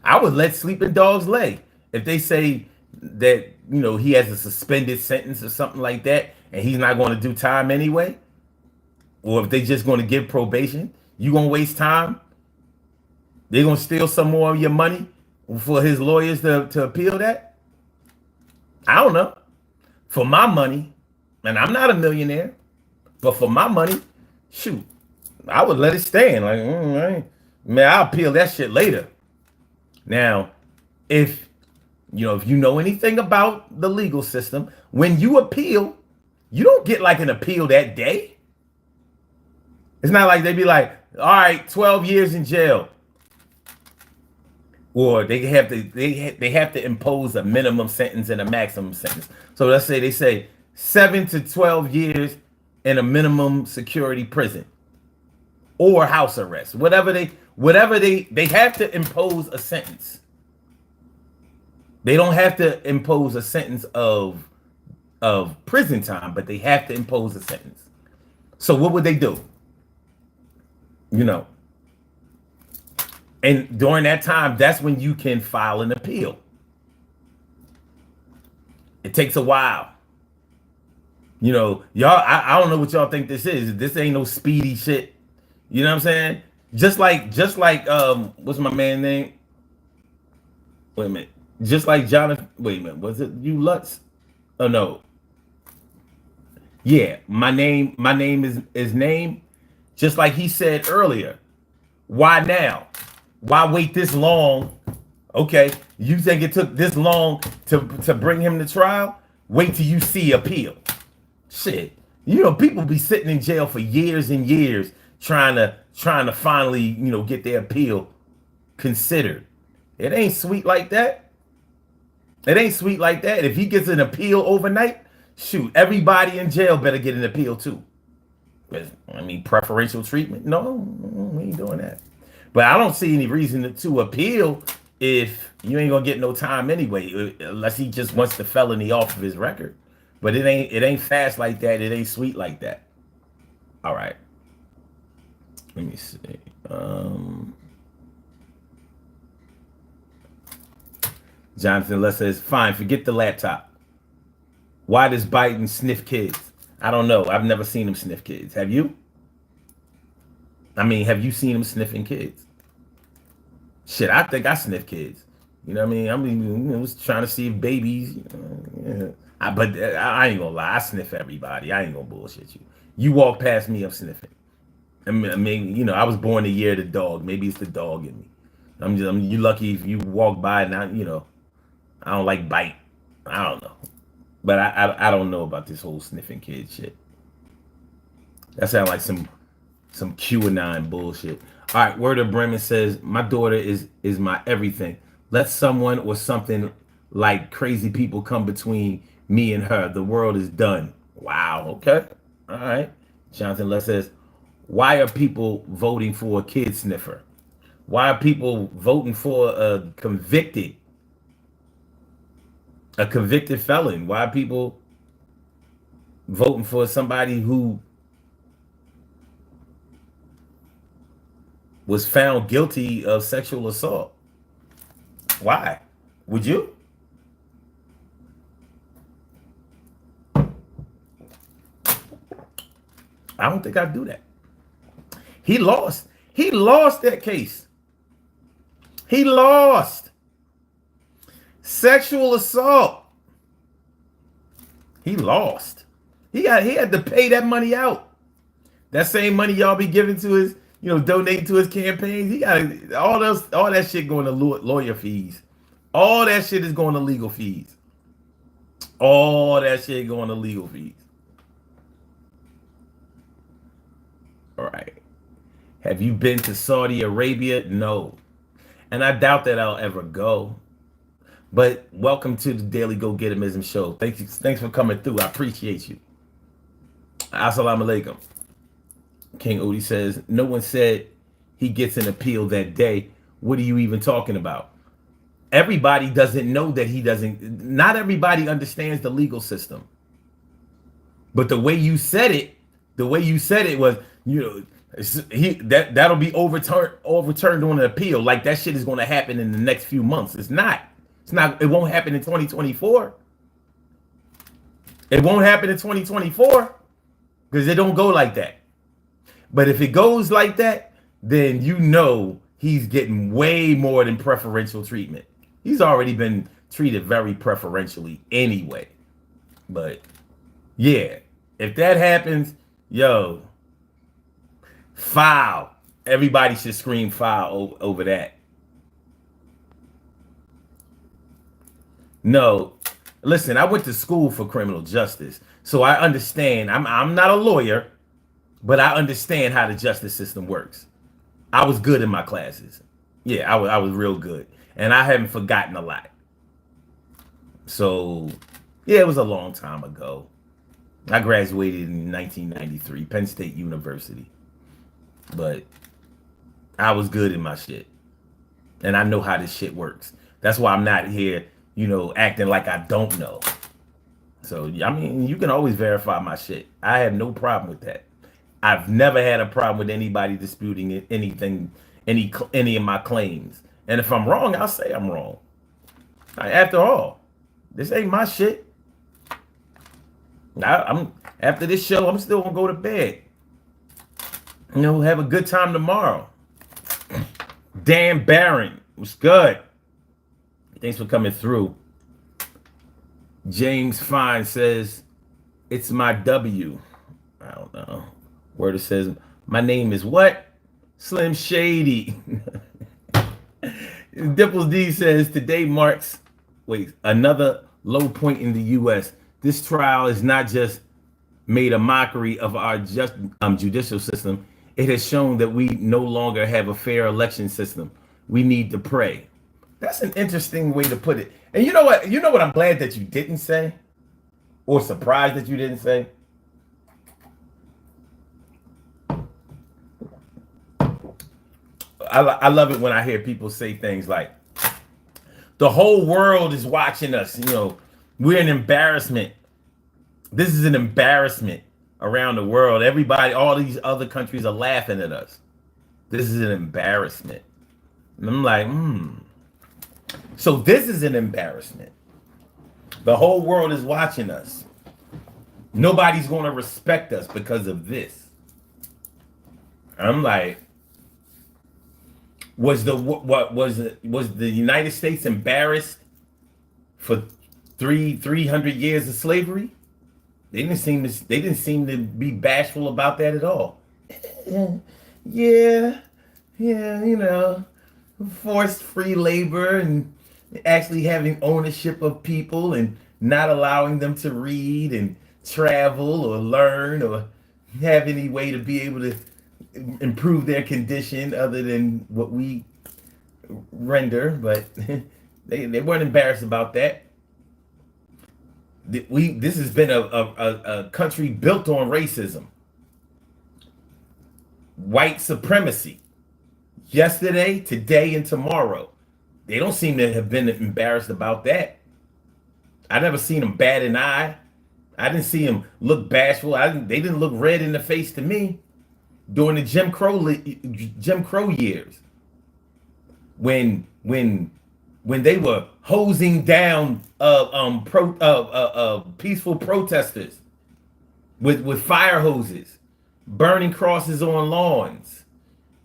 I would let sleeping dogs lay. If they say that, you know, he has a suspended sentence or something like that, and he's not going to do time anyway, or if they just going to give probation, you going to waste time? They're going to steal some more of your money for his lawyers to appeal that? I don't know. For my money, and I'm not a millionaire, but for my money, shoot, I would let it stand. Like, man, I'll appeal that shit later. Now, if you know anything about the legal system, when you appeal, you don't get like an appeal that day. It's not like they be like, all right, 12 years in jail. Or they have to impose a minimum sentence and a maximum sentence. So let's say they say 7 to 12 years in a minimum security prison or house arrest. Whatever they have to impose a sentence. They don't have to impose a sentence of prison time, but they have to impose a sentence. So what would they do? You know. And during that time, that's when you can file an appeal. It takes a while. You know, y'all, I don't know what y'all think this is. This ain't no speedy shit. You know what I'm saying? Just like, what's my man name? Wait a minute. Just like Jonathan, wait a minute. Was it you Lutz? Oh, no. Yeah, my name is name. Just like he said earlier. Why now? Why wait this long Okay, you think it took this long to bring him to trial? Wait till you see appeal. Shit, people be sitting in jail for years and years trying to finally get their appeal considered. It ain't sweet like that. It ain't sweet like that. If he gets an appeal overnight, shoot, everybody in jail better get an appeal too. I mean, preferential treatment? No, we ain't doing that. But I don't see any reason to appeal if you ain't gonna get no time anyway, unless he just wants the felony off of his record. But it ain't fast like that. It ain't sweet like that. All right. Let me see. Jonathan Les says, fine, forget the laptop. Why does Biden sniff kids? I don't know. I've never seen him sniff kids. Have you? I mean, have you seen him sniffing kids? Shit, I think I sniff kids. You know what I mean? I was trying to see if babies. But I ain't gonna lie. I sniff everybody. I ain't gonna bullshit you. You walk past me, I'm sniffing. I mean, I was born the year of the dog. Maybe it's the dog in me. You lucky if you walk by and I don't like bite. I don't know. But I don't know about this whole sniffing kid shit. That sounds like some QAnon bullshit. All right, Word of Bremen says, my daughter is my everything. Let someone or something like crazy people come between me and her. The world is done. Wow, okay. All right. Jonathan Les says, why are people voting for a kid sniffer? Why are people voting for a convicted felon? Why are people voting for somebody who was found guilty of sexual assault? Why? Would you? I don't think I'd do that. He lost. He lost that case. He lost. Sexual assault. He lost. He had to pay that money out. That same money y'all be giving to his, donating to his campaigns. He got all that shit going to lawyer fees. All that shit is going to legal fees. All that shit going to legal fees. All right. Have you been to Saudi Arabia? No. And I doubt that I'll ever go. But welcome to the Daily Go Getimism Show. Thanks for coming through. I appreciate you. Assalamu alaikum. King Odie says, no one said he gets an appeal that day. What are you even talking about? Everybody doesn't know that he doesn't. Not everybody understands the legal system. But the way you said it was, that'll be overturned on an appeal. Like that shit is going to happen in the next few months. It's not. It won't happen in 2024. It won't happen in 2024 because it don't go like that. But if it goes like that, then he's getting way more than preferential treatment. He's already been treated very preferentially anyway. But yeah, if that happens, foul. Everybody should scream foul over that. No, listen, I went to school for criminal justice, so I understand. I'm not a lawyer, but I understand how the justice system works. I was good in my classes. Yeah, I was real good, and I haven't forgotten a lot. So, yeah, it was a long time ago. I graduated in 1993, Penn State University, but I was good in my shit, and I know how this shit works. That's why I'm not here, acting like I don't know. So, I mean, you can always verify my shit. I have no problem with that. I've never had a problem with anybody disputing anything, any of my claims. And if I'm wrong, I'll say I'm wrong. After all, this ain't my shit. After this show, I'm still gonna go to bed. Have a good time tomorrow. Dan Barron, what's good? Thanks for coming through. James Fine says, it's my W. I don't know. Word says, my name is what? Slim Shady. Dipples D says today marks another low point in the U.S. This trial is not just made a mockery of our judicial system. It has shown that we no longer have a fair election system. We need to pray. That's an interesting way to put it. And you know what? You know what I'm glad that you didn't say, or surprised that you didn't say? I love it when I hear people say things like, the whole world is watching us. You know, we're an embarrassment. This is an embarrassment around the world. Everybody, all these other countries are laughing at us. This is an embarrassment. And I'm like, So this is an embarrassment. The whole world is watching us. Nobody's going to respect us because of this. I'm like, was the United States embarrassed for 300 years of slavery? They didn't seem to be bashful about that at all. Yeah, you know, forced free labor and actually having ownership of people and not allowing them to read and travel or learn or have any way to be able to improve their condition other than what we render. But they weren't embarrassed about that. This has been a country built on racism, white supremacy, yesterday, today, and tomorrow. They don't seem to have been embarrassed about that. I never seen them bat an eye. I didn't see them look bashful. They didn't look red in the face to me during the Jim Crow years, when they were hosing down peaceful protesters with fire hoses, burning crosses on lawns,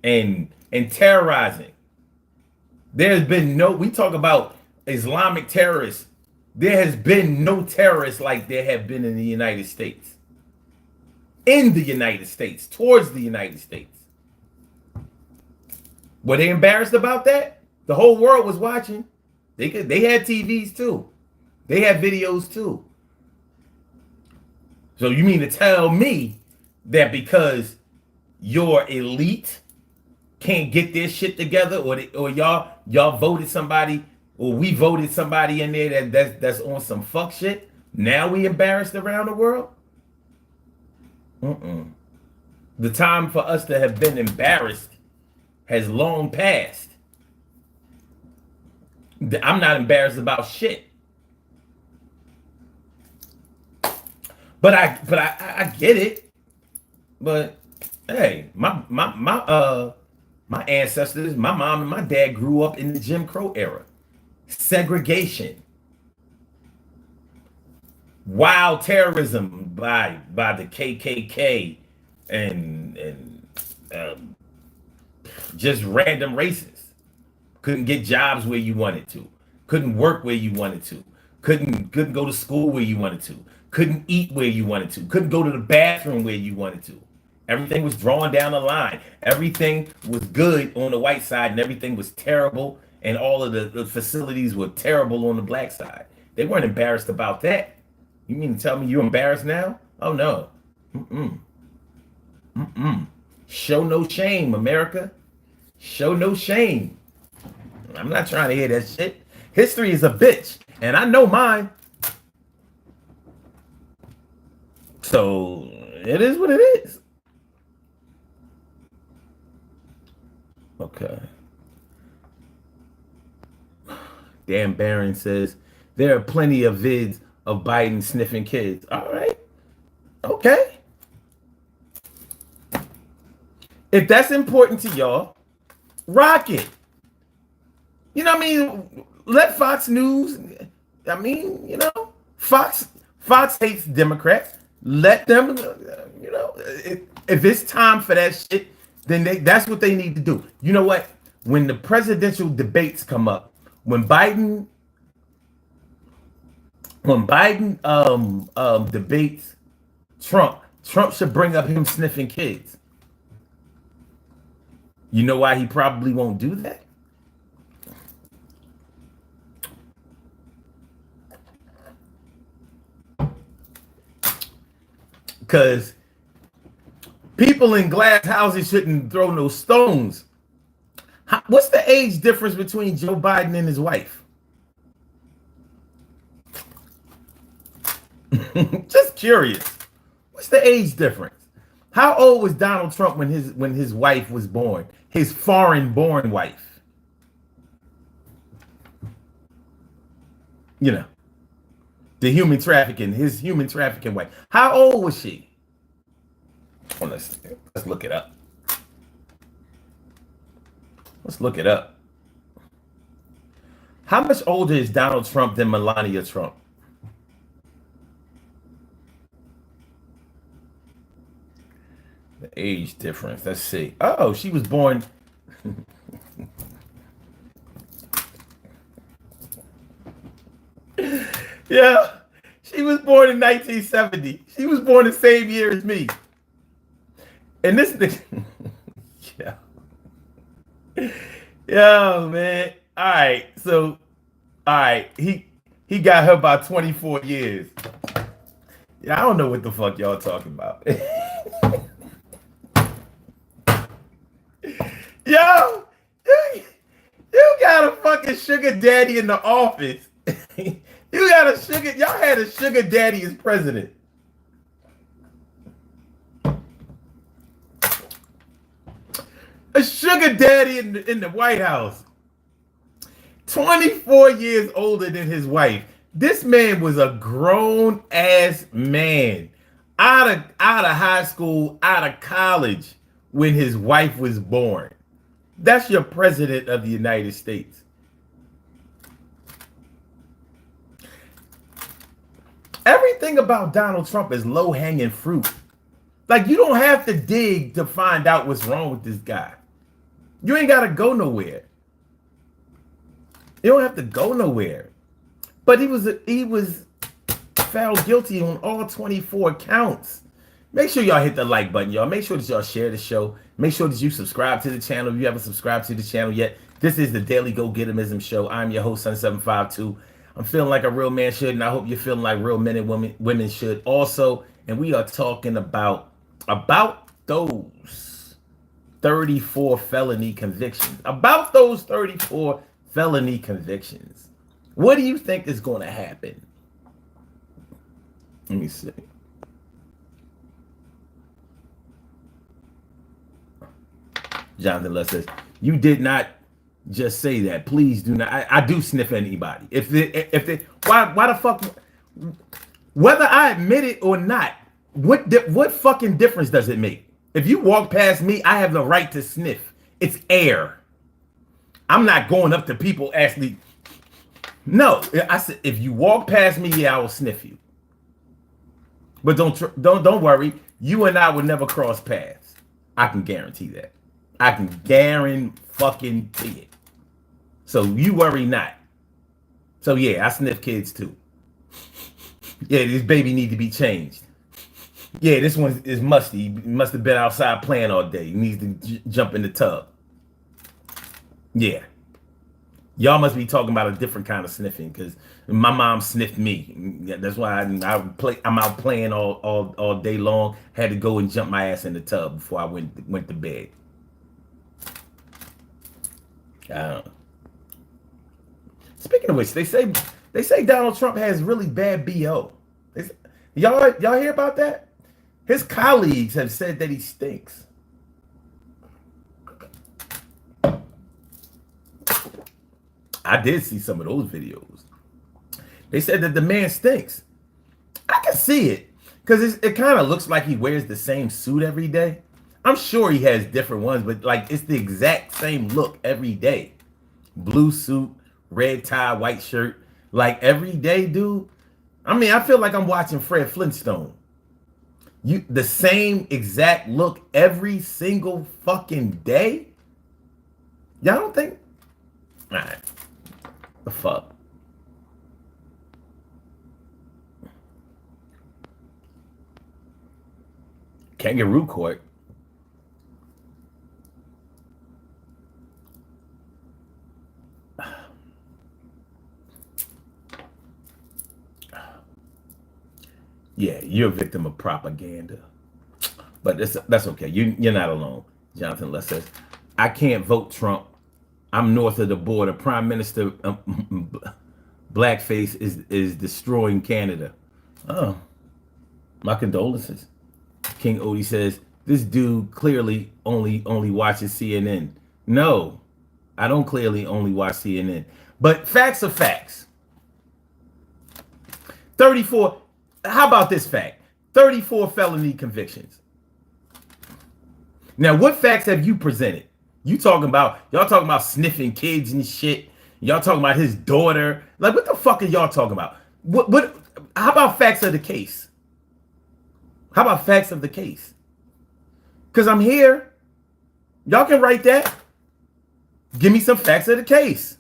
and terrorizing. There's been we talk about Islamic terrorists. There has been no terrorists like there have been in the United States. In the United States, towards the United States. Were they embarrassed about that? The whole world was watching. They had TVs too. They had videos too. So you mean to tell me that because your elite can't get their shit together, or y'all voted somebody, or we voted somebody in there that's on some fuck shit, now we embarrassed around the world? The time for us to have been embarrassed has long passed. I'm not embarrassed about shit. But I get it. But hey, my ancestors, my mom and my dad grew up in the Jim Crow era. Segregation. Wild terrorism by the KKK and just random racists. Couldn't get jobs where you wanted to. Couldn't work where you wanted to. Couldn't go to school where you wanted to. Couldn't eat where you wanted to. Couldn't go to the bathroom where you wanted to. Everything was drawn down the line. Everything was good on the white side and everything was terrible, and all of the facilities were terrible on the black side. They weren't embarrassed about that. You mean to tell me you're embarrassed now? Oh no. Show no shame, America. Show no shame. I'm not trying to hear that shit. History is a bitch, and I know mine. So it is what it is. Okay. Dan Barron says there are plenty of vids of Biden sniffing kids. All right. Okay. If that's important to y'all, rock it. You know what I mean? Let Fox News, I mean, you know, Fox hates Democrats. Let them, you know, if it's time for that shit, then that's what they need to do. You know what? When the presidential debates come up, when Biden debates Trump should bring up him sniffing kids. You know why he probably won't do that? because people in glass houses shouldn't throw no stones. What's the age difference between Joe Biden and his wife? Just curious. What's the age difference? How old was Donald Trump when his wife was born? His foreign-born wife. You know, his human trafficking wife. How old was she? Well, let's look it up. Let's look it up. How much older is Donald Trump than Melania Trump? The age difference. Let's see. Oh, she was born. Yeah, she was born in 1970. She was born the same year as me. And this is yeah. Yeah, man. All right. So, all right. He got her by 24 years. Yeah, I don't know what the fuck y'all talking about. Yo, you got a fucking sugar daddy in the office. Y'all had a sugar daddy as president. A sugar daddy in the White House. 24 years older than his wife. This man was a grown ass man. Out of high school, out of college when his wife was born. That's your president of the United States. Everything about Donald Trump is low-hanging fruit. Like, you don't have to dig to find out what's wrong with this guy. You ain't got to go nowhere. You don't have to go nowhere. But he was found guilty on all 24 counts. Make sure y'all hit the like button, y'all. Make sure that y'all share the show. Make sure that you subscribe to the channel if you haven't subscribed to the channel yet. This is the Daily Go Getimism Show. I'm your host, Sun752. I'm feeling like a real man should, and I hope you're feeling like real men and women should also. And we are talking about those 34 felony convictions. About those 34 felony convictions. What do you think is going to happen? Let me see. Jonathan Less says, you did not just say that. Please do not. I do sniff anybody. Why the fuck? Whether I admit it or not, what fucking difference does it make? If you walk past me, I have the right to sniff. It's air. I'm not going up to people actually. No, I said if you walk past me, yeah, I will sniff you. But don't worry. You and I will never cross paths. I can guarantee that. I can guarantee it. So you worry not. So yeah, I sniff kids too. Yeah, this baby need to be changed. Yeah, this one is musty. He must have been outside playing all day. He needs to jump in the tub. Yeah. Y'all must be talking about a different kind of sniffing because my mom sniffed me. That's why I'm out playing all day long. Had to go and jump my ass in the tub before I went to bed. Speaking of which, they say Donald Trump has really bad BO. Y'all hear about that? His colleagues have said that he stinks. I did see some of those videos. They said that the man stinks. I can see it because it kind of looks like he wears the same suit every day. I'm sure he has different ones, but like it's the exact same look every day. Blue suit, red tie, white shirt, like every day, dude. I mean, I feel like I'm watching Fred Flintstone. The same exact look every single fucking day. Y'all don't think? All right. The fuck? Kangaroo court. Yeah, you're a victim of propaganda. But that's okay. You're not alone. Jonathan Les says, I can't vote Trump. I'm north of the border. Prime Minister Blackface is destroying Canada. Oh, my condolences. King Odie says, this dude clearly only watches CNN. No, I don't clearly only watch CNN. But facts are facts. 34. How about this fact? 34 felony convictions. Now, what facts have you presented? Y'all talking about sniffing kids and shit. Y'all talking about his daughter. Like, what the fuck are y'all talking about? How about facts of the case? How about facts of the case? Because I'm here. Y'all can write that. Give me some facts of the case.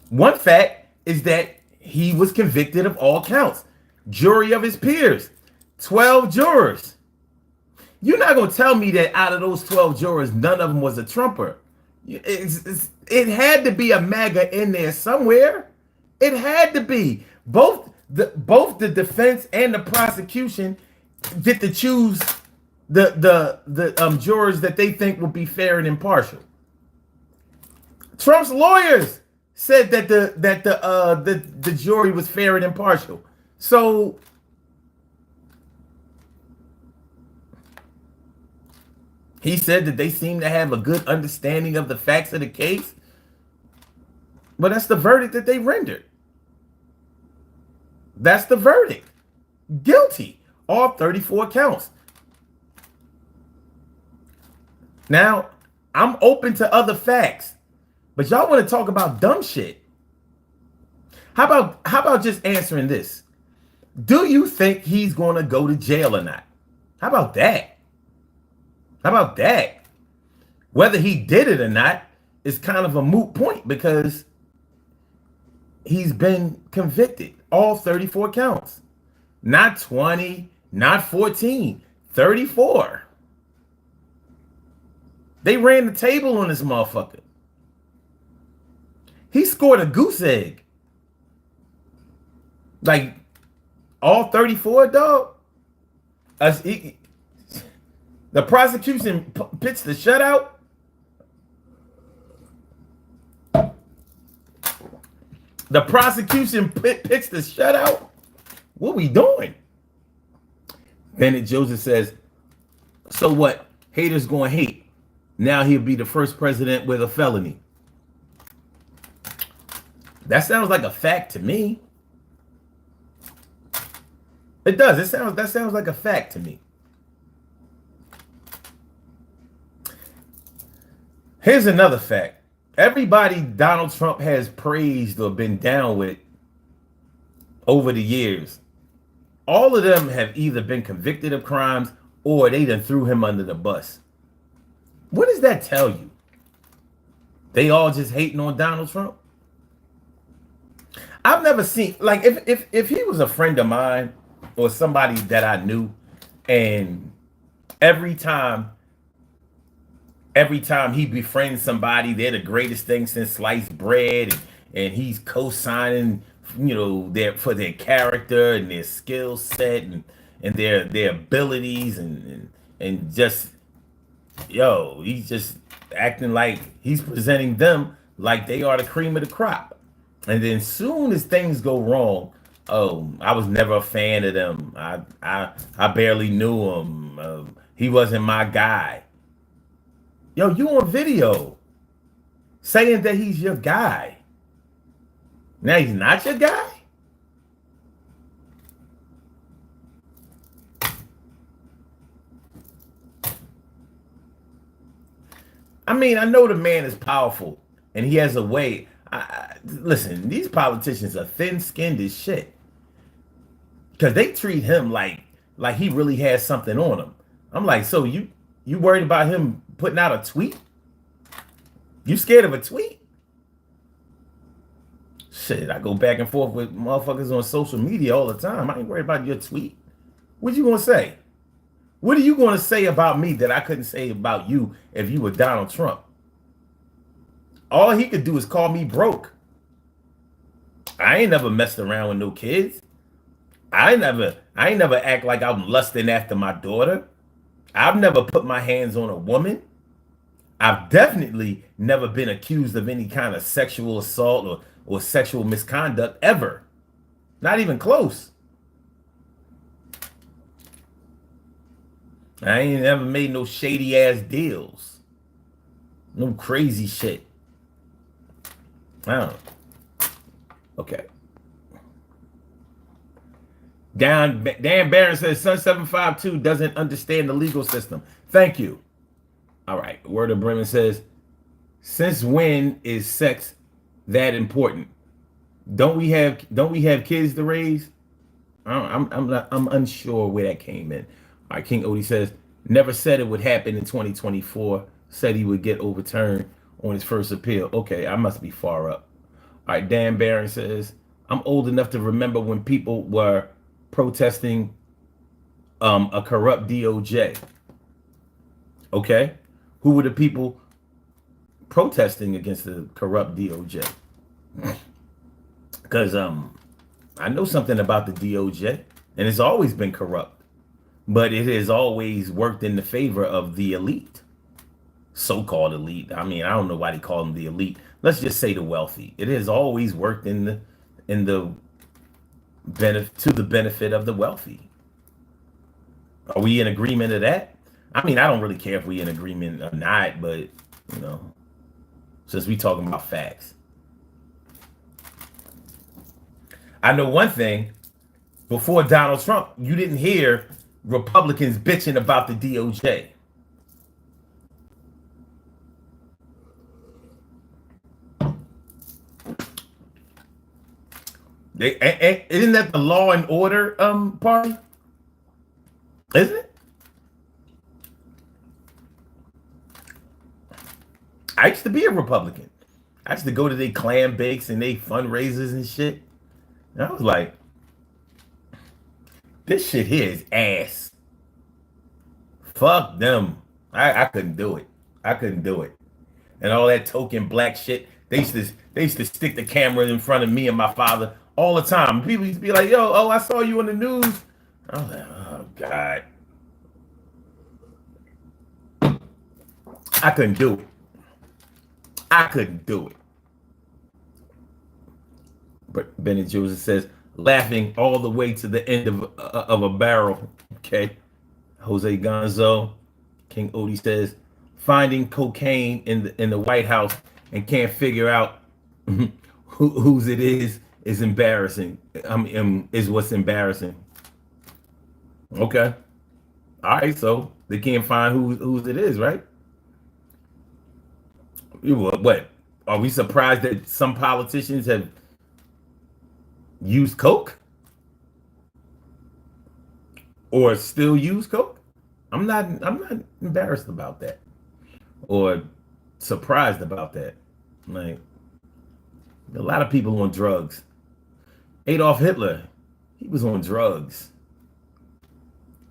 One fact is that he was convicted of all counts. Jury of his peers. 12 jurors. You're not going to tell me that out of those 12 jurors, none of them was a Trumper. It had to be a MAGA in there somewhere. It had to be. Both the defense and the prosecution get to choose the jurors that they think will be fair and impartial. Trump's lawyers said that the jury was fair and impartial. So he said that they seem to have a good understanding of the facts of the case. But that's the verdict that they rendered. That's the verdict. Guilty. All 34 counts. Now, I'm open to other facts. But y'all want to talk about dumb shit. How about just answering this? Do you think he's going to go to jail or not? How about that? How about that? Whether he did it or not is kind of a moot point because he's been convicted. All 34 counts. Not 20, not 14, 34. They ran the table on this motherfucker. He scored a goose egg. Like, all 34, dog? The prosecution pitched the shutout. The prosecution pitched the shutout. What we doing? Bennett Joseph says, so what? Haters gonna hate. Now he'll be the first president with a felony. That sounds like a fact to me. It does. That sounds like a fact to me. Here's another fact. Everybody Donald Trump has praised or been down with over the years, all of them have either been convicted of crimes or they done threw him under the bus. What does that tell you? They all just hating on Donald Trump? I've never seen, like, if he was a friend of mine or somebody that I knew, and every time he befriends somebody, they're the greatest thing since sliced bread, and he's co-signing, for their character and their skill set and their abilities and just, he's just acting like he's presenting them like they are the cream of the crop. And then soon as things go wrong, I was never a fan of them. I barely knew him. He wasn't my guy. Yo, you on video saying that he's your guy. Now he's not your guy? I mean, I know the man is powerful and he has a way. Listen, these politicians are thin-skinned as shit because they treat him like he really has something on him. I'm like, so you worried about him putting out a tweet? You scared of a tweet? Shit, I go back and forth with motherfuckers on social media all the time. I ain't worried about your tweet. What you gonna say? What are you gonna say about me that I couldn't say about you if you were Donald Trump? All he could do is call me broke. I ain't never messed around with no kids. I ain't never act like I'm lusting after my daughter. I've never put my hands on a woman. I've definitely never been accused of any kind of sexual assault or sexual misconduct ever. Not even close. I ain't never made no shady ass deals. No crazy shit. I don't know. Okay. Dan Barron says Sun 752 doesn't understand the legal system. Thank you. All right. Word of Bremen says, since when is sex that important? Don't we have kids to raise? I'm unsure where that came in. All right, King Odie says, never said it would happen in 2024. Said he would get overturned on his first appeal. Okay, I must be far up. All right, Dan Barron says, I'm old enough to remember when people were protesting a corrupt DOJ. Okay, who were the people protesting against the corrupt DOJ? Because I know something about the DOJ, and it's always been corrupt, but it has always worked in the favor of the elite, so-called elite. I mean, I don't know why they call them the elite. Let's just say the wealthy. It has always worked in the benefit to the benefit of the wealthy. Are we in agreement of that? I mean, I don't really care if we in agreement or not, but you know, since we talking about facts. I know one thing, before Donald Trump, you didn't hear Republicans bitching about the DOJ. Isn't that the Law and Order party? Isn't it? I used to be a Republican. I used to go to their clam bakes and they fundraisers and shit. And I was like, this shit here is ass. Fuck them. I couldn't do it. I couldn't do it. And all that token black shit. They used to stick the camera in front of me and my father all the time. People used to be like, yo, oh, I saw you on the news. I was like, oh God. I couldn't do it. I couldn't do it. But Bennett Joseph says, laughing all the way to the end of a barrel. Okay. Jose Gonzo, King Odie says, finding cocaine in the White House and can't figure out whose it is embarrassing. Is what's embarrassing. Okay. All right, so they can't find whose it is, right? What? Are we surprised that some politicians have used coke? Or still use coke? I'm not embarrassed about that. Or surprised about that. Like, a lot of people on drugs. Adolf Hitler, he was on drugs.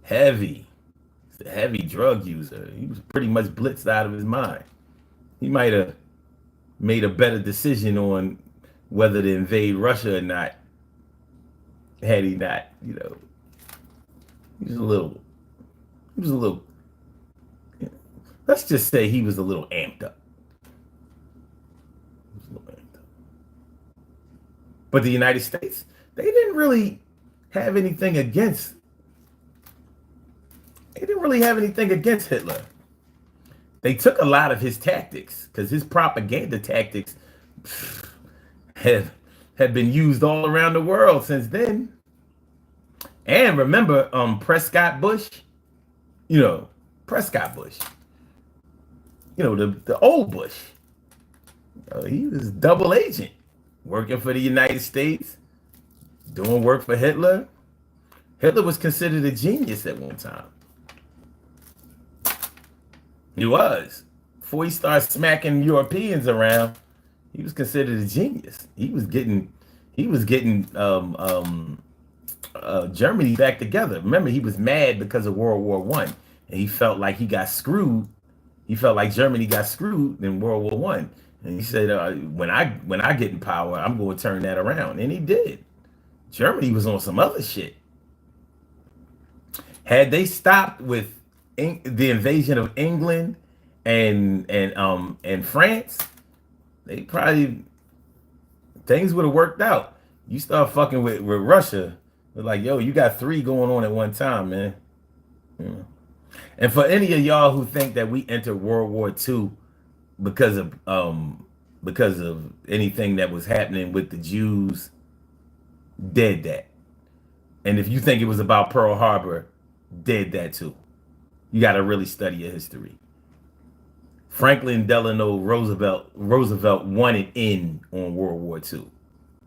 Heavy. He's a heavy drug user. He was pretty much blitzed out of his mind. He might have made a better decision on whether to invade Russia or not had he not, you know. He was a little, let's just say he was a little amped up. But the United States, they didn't really have anything against Hitler. They took a lot of his tactics because his propaganda tactics have been used all around the world since then. And remember Prescott Bush? You know, Prescott Bush. You know, the old Bush. He was double agent, working for the United States, doing work for Hitler. Hitler was considered a genius at one time. He was. Before he started smacking Europeans around, he was considered a genius. He was getting Germany back together. Remember, he was mad because of World War I, and he felt like he got screwed. He felt like Germany got screwed in World War I, and he said, "When I get in power, I'm going to turn that around." And he did. Germany was on some other shit. Had they stopped with the invasion of England and France, they probably things would have worked out. You start fucking with Russia, they're like, yo, you got three going on at one time, man. You know? And for any of y'all who think that we entered World War II because of anything that was happening with the Jews, dead that. And if you think it was about Pearl Harbor, dead that too. You got to really study your history. Franklin Delano Roosevelt wanted in on World War II,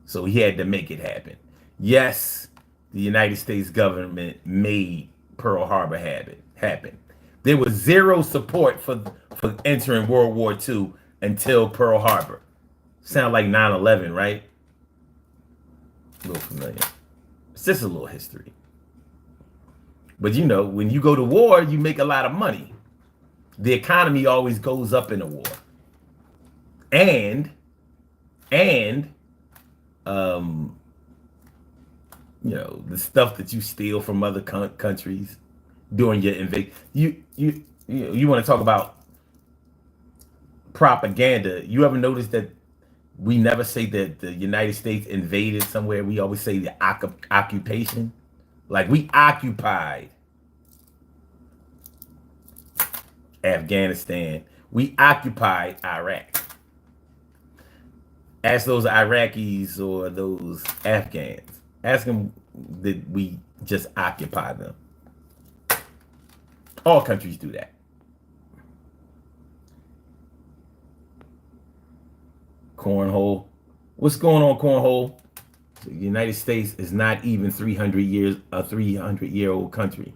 so he had to make it happen. Yes, the United States government made Pearl Harbor happen. There was zero support for entering World War II until Pearl Harbor. Sound like 9/11, right? A little familiar. It's just a little history. But you know, when you go to war, you make a lot of money. The economy always goes up in a war. And you know, the stuff that you steal from other countries during your invasion. You want to talk about propaganda. You ever notice that we never say that the United States invaded somewhere? We always say the occupation. Like we occupied Afghanistan. We occupied Iraq. Ask those Iraqis or those Afghans. Ask them, did we just occupy them? All countries do that. Cornhole. What's going on, Cornhole? The United States is not even 300 years, a 300-year-old country.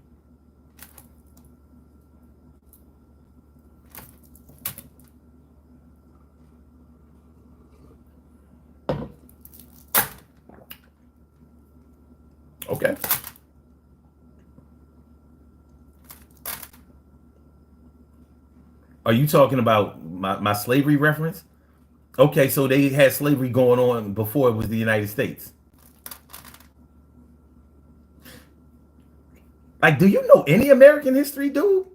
Okay. Are you talking about my slavery reference? Okay, so they had slavery going on before it was the United States. Like, do you know any American history, dude?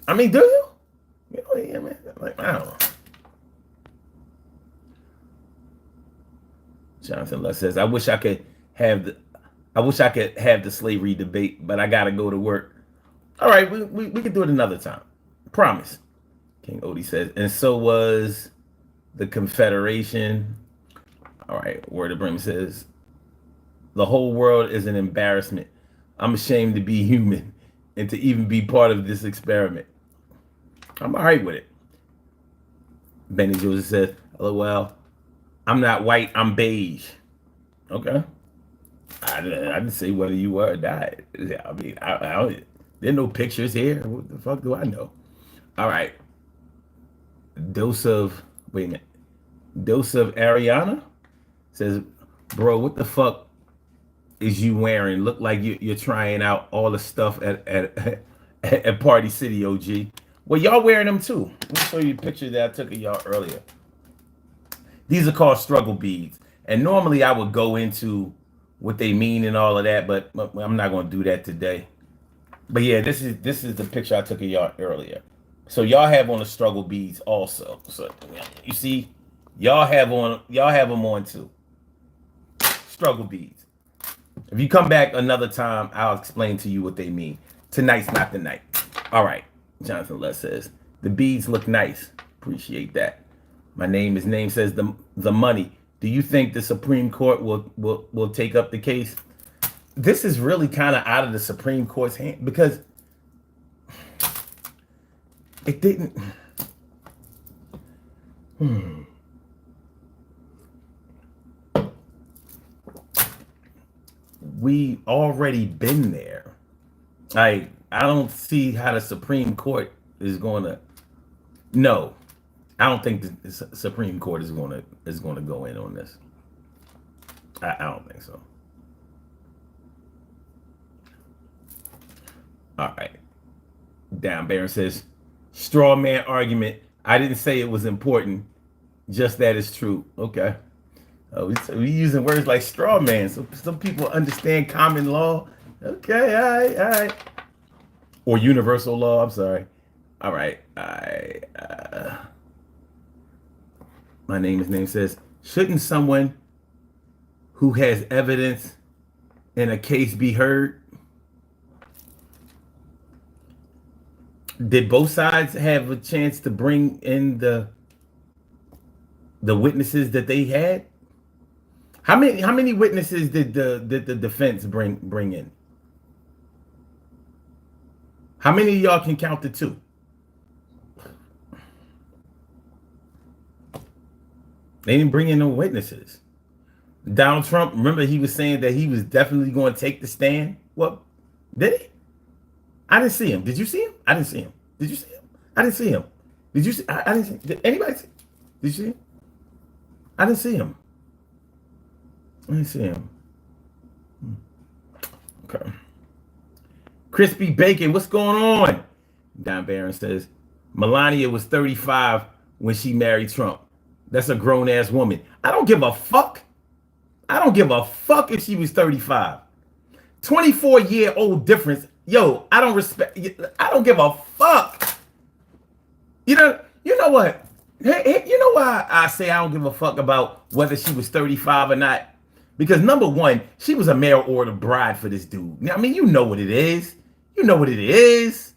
I mean, do you? You know, yeah, man. Like, I don't know. Jonathan Less says, I wish I could have the slavery debate, but I gotta go to work. All right, we can do it another time. Promise. King Odie says, and so was the Confederation. All right, Word of Brim says, the whole world is an embarrassment. I'm ashamed to be human and to even be part of this experiment. I'm all right with it. Benny Joseph says, LOL, I'm not white, I'm beige. Okay. I didn't say whether you were or not. I mean, there's no pictures here. What the fuck do I know? All right. Dose of Ariana says, bro, what the fuck is you wearing? Look like you're trying out all the stuff at Party City, OG. Well, y'all wearing them too. Let me show you a picture that I took of y'all earlier. These are called struggle beads. And normally I would go into what they mean and all of that, but I'm not going to do that today. But yeah, this is the picture I took of y'all earlier. So y'all have on the struggle beads also. So you see, y'all have them on too. Struggle beads. If you come back another time, I'll explain to you what they mean. Tonight's not the night. All right. Jonathan Les says, the beads look nice. Appreciate that. My name says the money. Do you think the Supreme Court will take up the case? This is really kind of out of the Supreme Court's hand because it didn't. We already been there. I don't see how the Supreme Court is going to. No, I don't think the Supreme Court is going to go in on this. I don't think so. All right. Down Baron says, straw man argument. I didn't say it was important, just that it's true. Okay. We using words like straw man, so some people understand common law. Okay, all right. Or universal law. I'm sorry. All right. My name says, shouldn't someone who has evidence in a case be heard? Did both sides have a chance to bring in the witnesses that they had? How many witnesses did the defense bring in? How many of y'all can count to two? They didn't bring in no witnesses. Donald Trump, remember he was saying that he was definitely going to take the stand? Well, did he? I didn't see him. Did you see him? I didn't see him. Did you see him? I didn't see him. Did you see? I didn't see. Did anybody see? Did you see him? I didn't see him. I didn't see him. Okay. Crispy Bacon, what's going on? Don Barron says, Melania was 35 when she married Trump. That's a grown-ass woman. I don't give a fuck. I don't give a fuck if she was 35. 24-year-old difference. Yo, I don't give a fuck. You know what? Hey, you know why I say I don't give a fuck about whether she was 35 or not? Because number one, she was a mail order bride for this dude. I mean, you know what it is. You know what it is.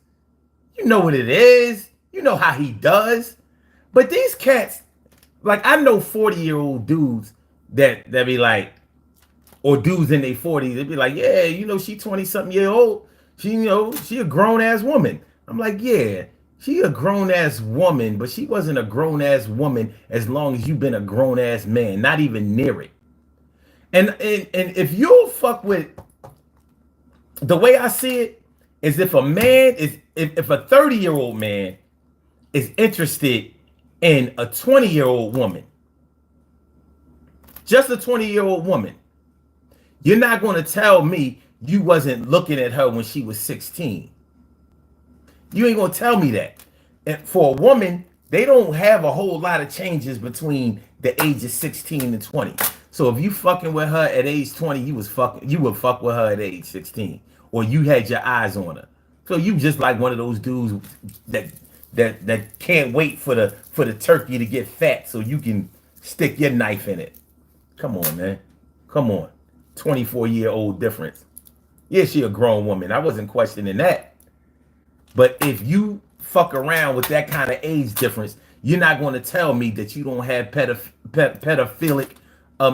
You know what it is. You know how he does. But these cats, like I know 40-year-old dudes that be like, or dudes in their 40s, they'd be like, yeah, she 20-something year old. She a grown-ass woman. I'm like, yeah, she a grown-ass woman, but she wasn't a grown-ass woman as long as you've been a grown-ass man, not even near it. And if you'll fuck with, the way I see it is if a 30-year-old man is interested in a 20-year-old woman, just a 20-year-old woman, you're not going to tell me you wasn't looking at her when she was 16. You ain't going to tell me that. And for a woman, they don't have a whole lot of changes between the ages 16 and 20. So if you fucking with her at age 20, you would fuck with her at age 16, or you had your eyes on her. So you just like one of those dudes that can't wait for the turkey to get fat so you can stick your knife in it. Come on, man. Come on. 24-year-old difference. Yeah, she a grown woman. I wasn't questioning that. But if you fuck around with that kind of age difference, you're not going to tell me that you don't have pedophilic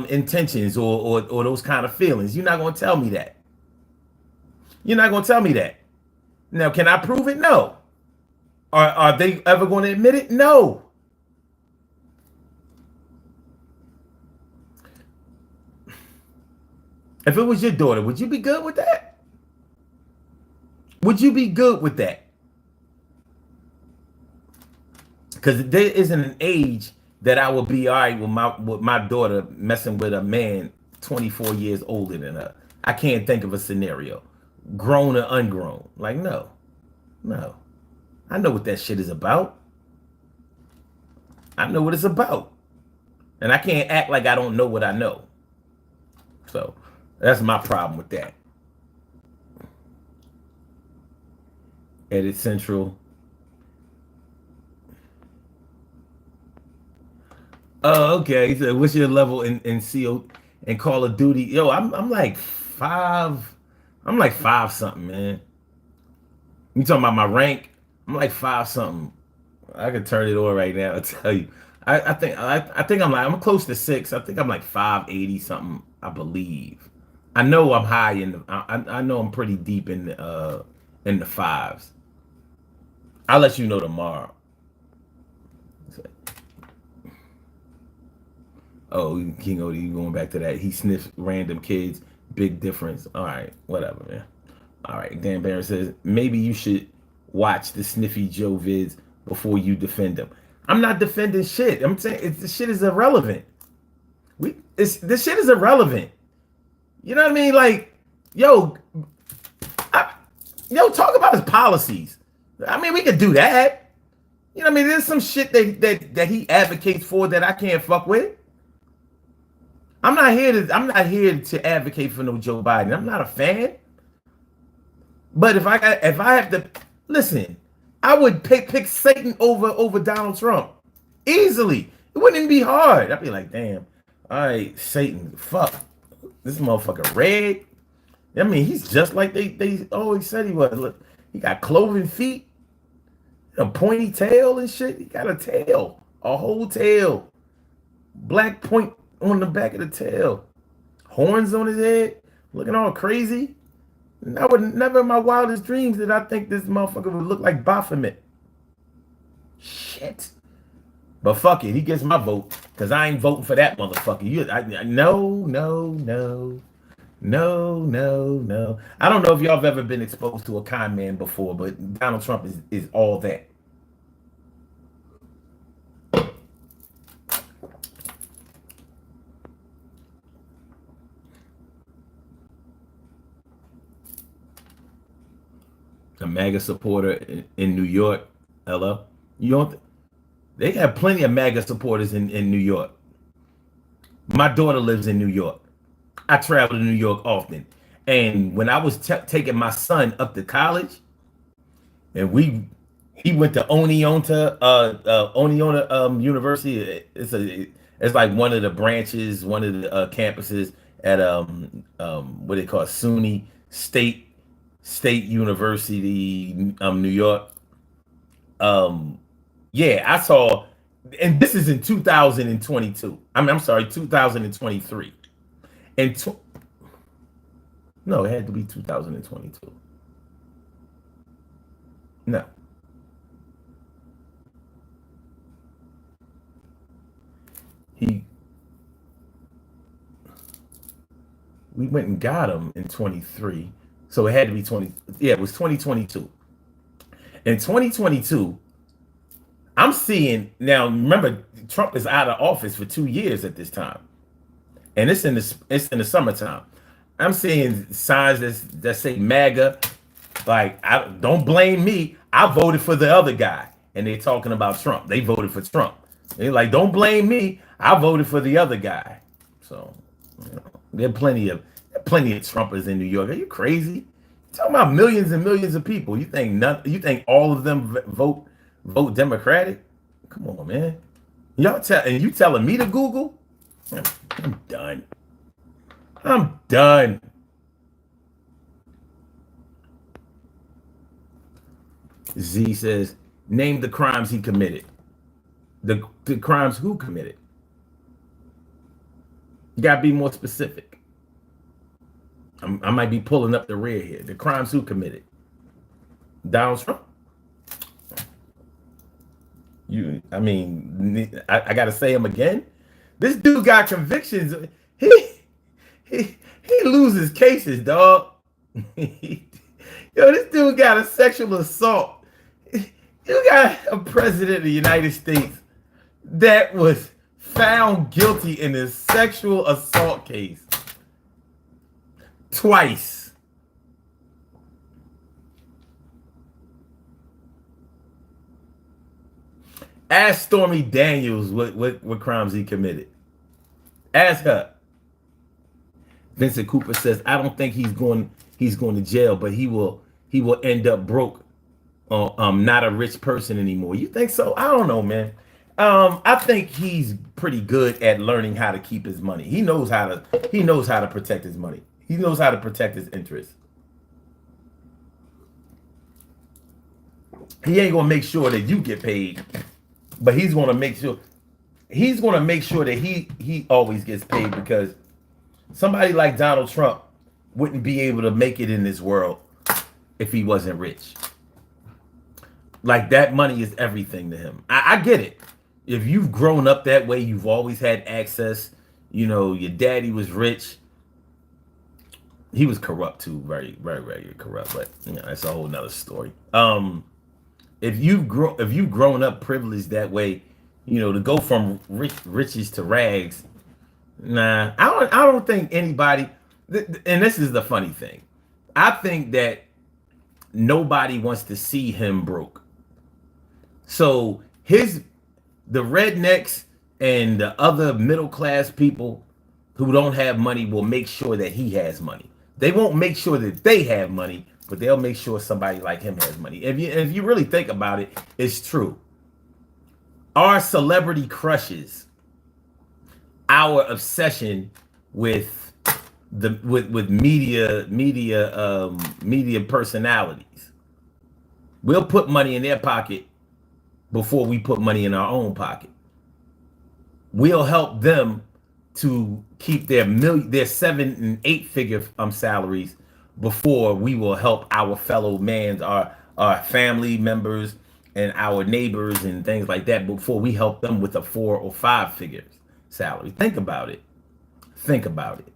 intentions or those kind of feelings. You're not going to tell me that. You're not going to tell me that. Now, can I prove it? No. Are they ever going to admit it? No. If it was your daughter, would you be good with that? Would you be good with that? Because there isn't an age that I would be all right with my daughter messing with a man 24 years older than her. I can't think of a scenario. Grown or ungrown. Like, no. I know what that shit is about. I know what it's about. And I can't act like I don't know what I know. So that's my problem with that. Edit Central. Oh, okay. So what's your level in CO and Call of Duty? Yo, I'm like 5. I'm like 5 something, man. You talking about my rank? I'm like 5 something. I could turn it on right now and tell you. I think I'm close to 6. I think I'm like 580 something, I believe. I know I'm high I know I'm pretty deep in the 5s. I'll let you know tomorrow. Oh, King Odie, you going back to that. He sniffs random kids. Big difference. All right, whatever, man. All right, Dan Barron says, maybe you should watch the Sniffy Joe vids before you defend him. I'm not defending shit. I'm saying this shit is irrelevant. This shit is irrelevant. You know what I mean? Like, yo, talk about his policies. I mean, we could do that. You know what I mean? There's some shit that he advocates for that I can't fuck with. I'm not here to advocate for no Joe Biden. I'm not a fan. But if I have to listen, I would pick Satan over Donald Trump easily. It wouldn't even be hard. I'd be like, damn, all right, Satan, fuck this motherfucker red. I mean, he's just like they always said he was. Look, he got cloven feet, a pointy tail and shit. He got a tail, a whole tail, black point on the back of the tail, horns on his head, looking all crazy. I would never in my wildest dreams did I think this motherfucker would look like Baphomet. Shit. But fuck it, he gets my vote because I ain't voting for that motherfucker. No. I don't know if y'all have ever been exposed to a con man before, but Donald Trump is all that. A MAGA supporter in New York. Hello? You don't they have plenty of MAGA supporters in New York. My daughter lives in New York. I travel to New York often. And when I was taking my son up to college, and he went to Oneonta University. It's like one of the branches, one of the campuses at what they call SUNY State University, New York. Yeah, I saw, and this is in 2022. I'm sorry, 2023. No, it had to be 2022. No. We went and got him in 23. So it had to be 20. Yeah, it was 2022. In 2022, I'm seeing now. Remember, Trump is out of office for 2 years at this time, and it's in the summertime. I'm seeing signs that say MAGA. Like, don't blame me. I voted for the other guy, and they're talking about Trump. They voted for Trump. They're like, don't blame me. I voted for the other guy. So, there are plenty of Trumpers in New York. Are you crazy? You're talking about millions and millions of people. You think all of them vote Democratic? Come on, man. You telling me to Google? I'm done. I'm done. Z says, name the crimes he committed. The crimes who committed? You gotta be more specific. I might be pulling up the rear here. The crimes who committed? Donald Trump. I gotta say him again. This dude got convictions. He loses cases, dog. Yo, this dude got a sexual assault. You got a president of the United States that was found guilty in a sexual assault case twice. Ask Stormy Daniels what crimes he committed. Ask her. Vincent Cooper says, I don't think he's going to jail, but he will end up broke, not a rich person anymore. You think so? I don't know, man. I think he's pretty good at learning how to keep his money. He knows how to protect his money. He knows how to protect his interests. He ain't gonna make sure that you get paid, but he's gonna make sure that he always gets paid, because somebody like Donald Trump wouldn't be able to make it in this world if he wasn't rich. Like, that money is everything to him. I get it. If you've grown up that way, you've always had access. Your daddy was rich. He was corrupt too, very, very, very corrupt. But that's a whole nother story. If you've grown up privileged that way, to go from riches to rags. Nah, I don't think anybody. And this is the funny thing. I think that nobody wants to see him broke. So the rednecks and the other middle class people who don't have money will make sure that he has money. They won't make sure that they have money, but they'll make sure somebody like him has money. If you really think about it, it's true. Our celebrity crushes, our obsession with media personalities. We'll put money in their pocket before we put money in our own pocket. We'll help them to keep their 7 and 8 figure salaries before we will help our fellow mans, our family members and our neighbors and things like that, before we help them with a 4 or 5 figures salary. Think about it. Think about it.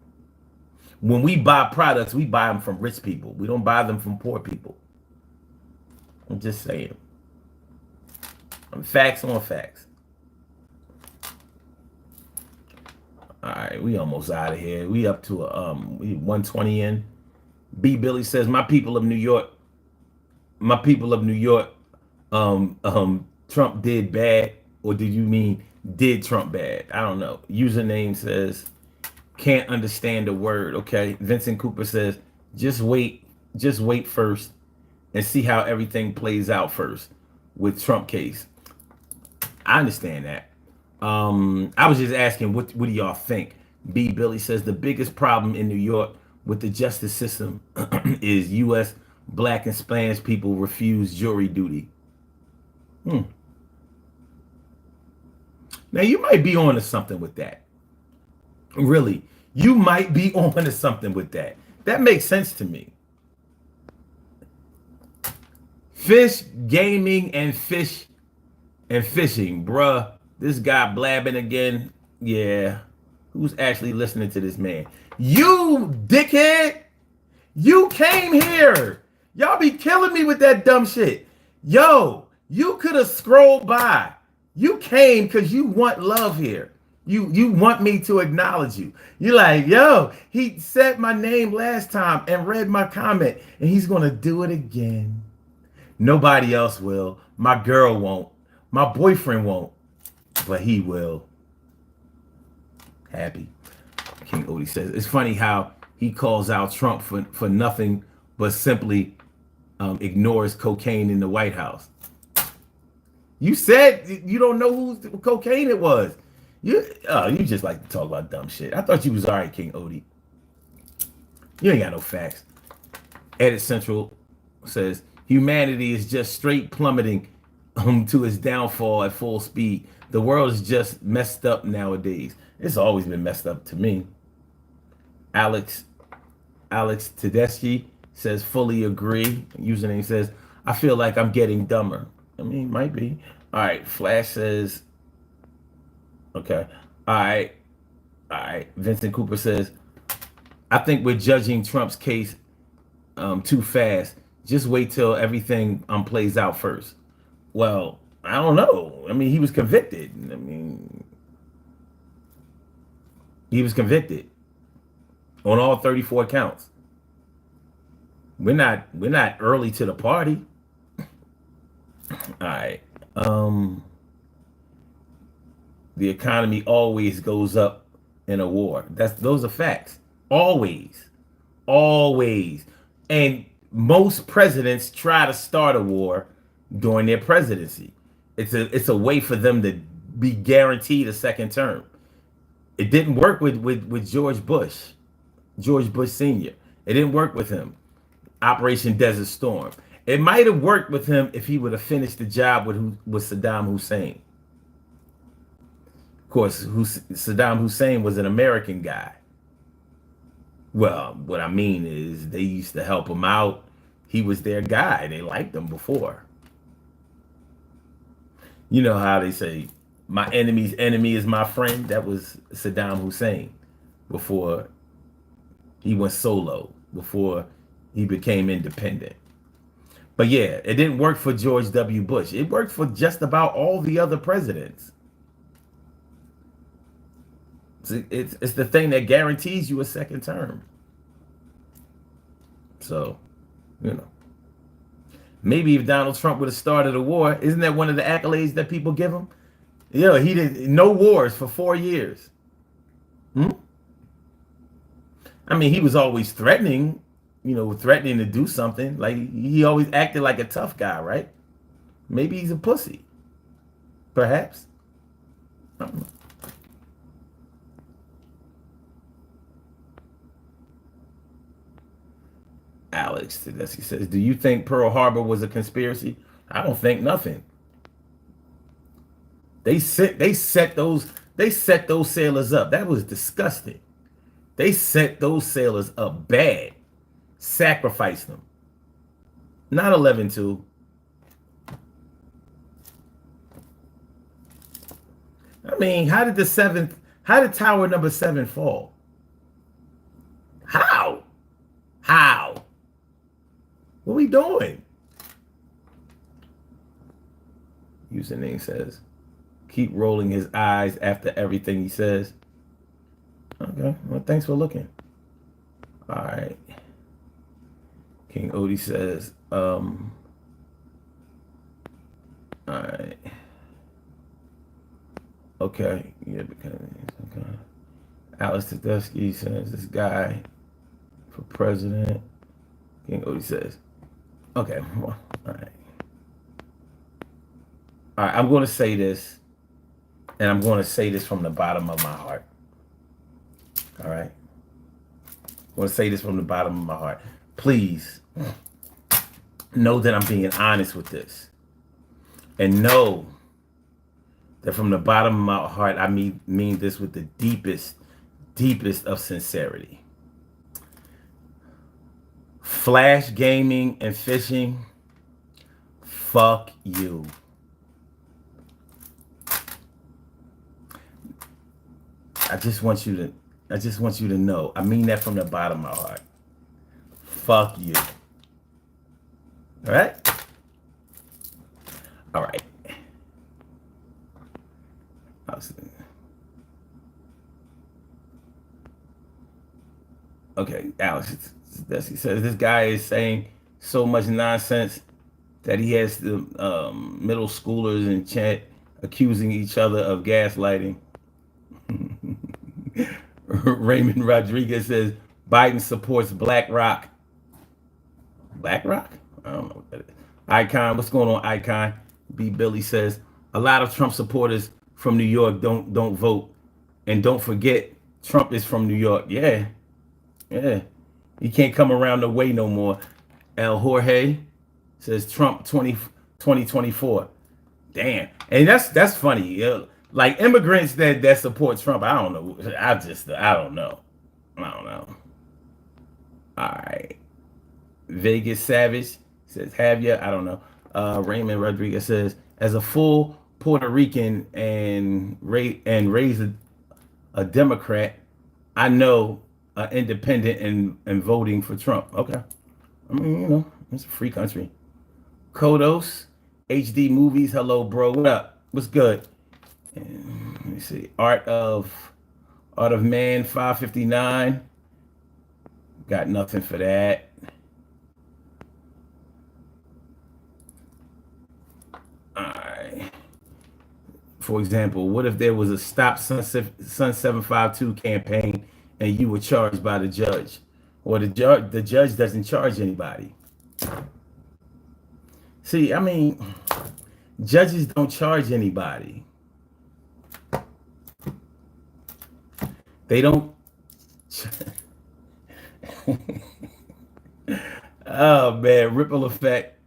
When we buy products, we buy them from rich people. We don't buy them from poor people. I'm just saying. Facts on facts. All right, we almost out of here. We up to we 120 in. B Billy says, my people of New York, Trump did bad, or did you mean did Trump bad? I don't know. Username says, can't understand a word. Okay. Vincent Cooper says, just wait first and see how everything plays out first with Trump case. I understand that. I was just asking, what do y'all think? B Billy says the biggest problem in New York with the justice system is U.S. Black and Spanish people refuse jury duty. Now you might be on to something with that. Really, you might be on to something with that. That makes sense to me. Fish, gaming, and fishing, bruh. This guy blabbing again. Yeah. Who's actually listening to this man? You dickhead. You came here. Y'all be killing me with that dumb shit. Yo, you could have scrolled by. You came because you want love here. You want me to acknowledge you. You're like, yo, he said my name last time and read my comment, and he's going to do it again. Nobody else will. My girl won't. My boyfriend won't. But he will. Happy. King Odie says, it's funny how he calls out Trump for nothing but simply ignores cocaine in the White House. You said you don't know whose cocaine it was. You just like to talk about dumb shit. I thought you was all right, King Odie. You ain't got no facts. Edit Central says, humanity is just straight plummeting to its downfall at full speed. The world is just messed up nowadays. It's always been messed up to me. Alex Tedeschi says, fully agree. Username says, I feel like I'm getting dumber. I mean, might be. All right. Flash says, okay. All right. Vincent Cooper says, I think we're judging Trump's case too fast. Just wait till everything plays out first. Well, I don't know. I mean, he was convicted. I mean, he was convicted on all 34 counts. We're not early to the party. All right. The economy always goes up in a war. Those are facts. Always. And most presidents try to start a war during their presidency. It's a way for them to be guaranteed a second term. It didn't work with George Bush Sr. It didn't work with him. Operation Desert Storm. It might have worked with him if he would have finished the job with Saddam Hussein. Of course, Saddam Hussein was an American guy. Well, what I mean is they used to help him out. He was their guy. They liked him before. You know how they say, my enemy's enemy is my friend? That was Saddam Hussein before he went solo, before he became independent. But yeah, it didn't work for George W. Bush. It worked for just about all the other presidents. It's the thing that guarantees you a second term. So, you know. Maybe if Donald Trump would have started a war, isn't that one of the accolades that people give him? Yeah, he did no wars for 4 years. I mean, he was always threatening, threatening to do something. Like he always acted like a tough guy, right? Maybe he's a pussy. Perhaps. I don't know. Alex Tedeschi says, "Do you think Pearl Harbor was a conspiracy?" I don't think nothing. They set those sailors up. That was disgusting. They set those sailors up bad. Sacrificed them. Not 11-2. I mean, how did tower number 7 fall? How? What are we doing? Username says, keep rolling his eyes after everything he says. Okay, well, thanks for looking. All right. King Odie says, all right. Okay, yeah, because okay. Alex Tedeschi says, this guy for president. King Odie says, okay, well, all right. All right, I'm going to say this, and I'm going to say this from the bottom of my heart. All right? I'm going to say this from the bottom of my heart. Please know that I'm being honest with this. And know that from the bottom of my heart, I mean this with the deepest of sincerity. Flash gaming and fishing, fuck you. I just want you to know. I mean that from the bottom of my heart. Fuck you. All right? All right. Okay, Alex he says this guy is saying so much nonsense that he has the middle schoolers in chat accusing each other of gaslighting. Raymond Rodriguez says Biden supports BlackRock. BlackRock? I don't know what that is. Icon, what's going on, Icon? B. Billy says a lot of Trump supporters from New York don't vote, and don't forget Trump is from New York. Yeah. He can't come around the way no more. El Jorge says Trump 2024. Damn, and that's funny. Like immigrants that support Trump, I don't know. I don't know. All right. Vegas Savage says, have you? I don't know. Raymond Rodriguez says, as a full Puerto Rican and raised a Democrat, I know independent and voting for Trump. Okay. I mean, it's a free country. Kodos, HD Movies, hello, bro. What up? What's good? And let me see. Art of Man 559. Got nothing for that. All right. For example, what if there was a Stop Sun 752 campaign and you were charged by the judge? Or the judge doesn't charge anybody. See, I mean, judges don't charge anybody. They don't. Oh man, Ripple Effect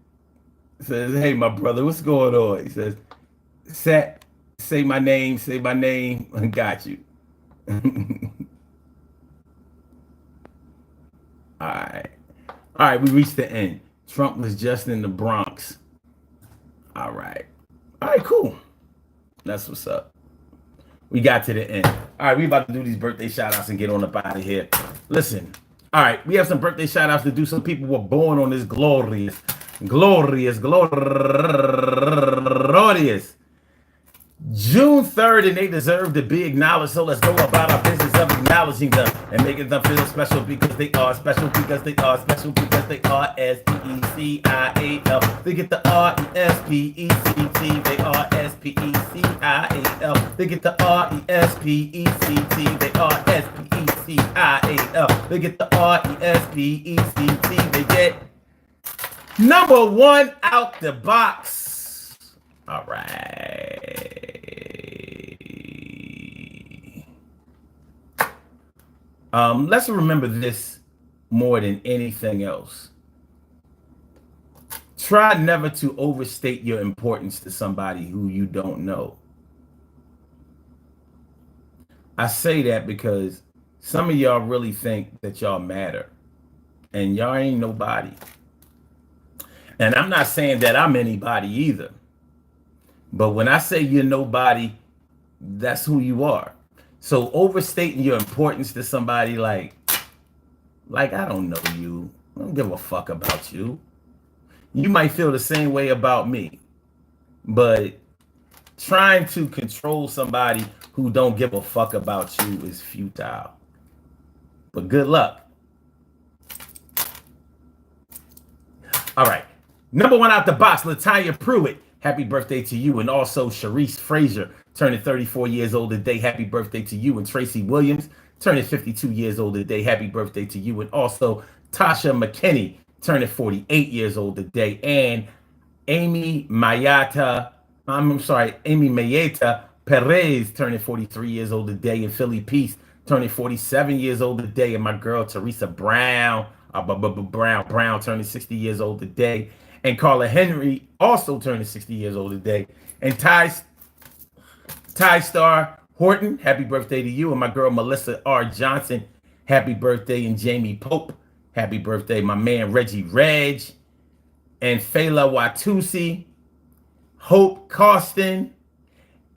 says, "Hey, my brother, what's going on?" He says, say my name, I got you." All right, we reached the end. Trump was just in the Bronx. All right, cool. That's what's up. We got to the end. All right, we about to do these birthday shout-outs and get on up out of here. Listen, all right, we have some birthday shout-outs to do. Some people were born on this glorious June 3rd, and they deserve to be acknowledged. So let's go about our business of acknowledging them and making them feel special because they are special, because they are special, because they are S-P-E-C-I-A-L. They get the R-E-S-P-E-C-T. They are S-P-E-C-I-A-L. They get the R-E-S-P-E-C-T. They are S-P-E-C-I-A-L. R-E-S-P-I-A-L. They get the R-E-S-P-E-C-T. They get number one out the box. All right. Let's remember this more than anything else. Try never to overstate your importance to somebody who you don't know. I say that because some of y'all really think that y'all matter, and y'all ain't nobody. And I'm not saying that I'm anybody either. But when I say you're nobody, that's who you are. So overstating your importance to somebody like I don't know you. I don't give a fuck about you. You might feel the same way about me. But trying to control somebody who don't give a fuck about you is futile. But good luck. All right. Number one out the box, Latanya Pruitt. Happy birthday to you. And also Sharice Frazier, turning 34 years old today. Happy birthday to you. And Tracy Williams, turning 52 years old today. Happy birthday to you. And also Tasha McKinney, turning 48 years old today. And Amy Mayeta Perez, turning 43 years old today. And Philly Peace, turning 47 years old today. And my girl Teresa Brown, Brown, turning 60 years old today. And Carla Henry, also turning 60 years old today. And Ty Star Horton, happy birthday to you. And my girl Melissa R. Johnson, happy birthday. And Jamie Pope, happy birthday. My man Reggie Reg. And Fela Watusi, Hope Costin,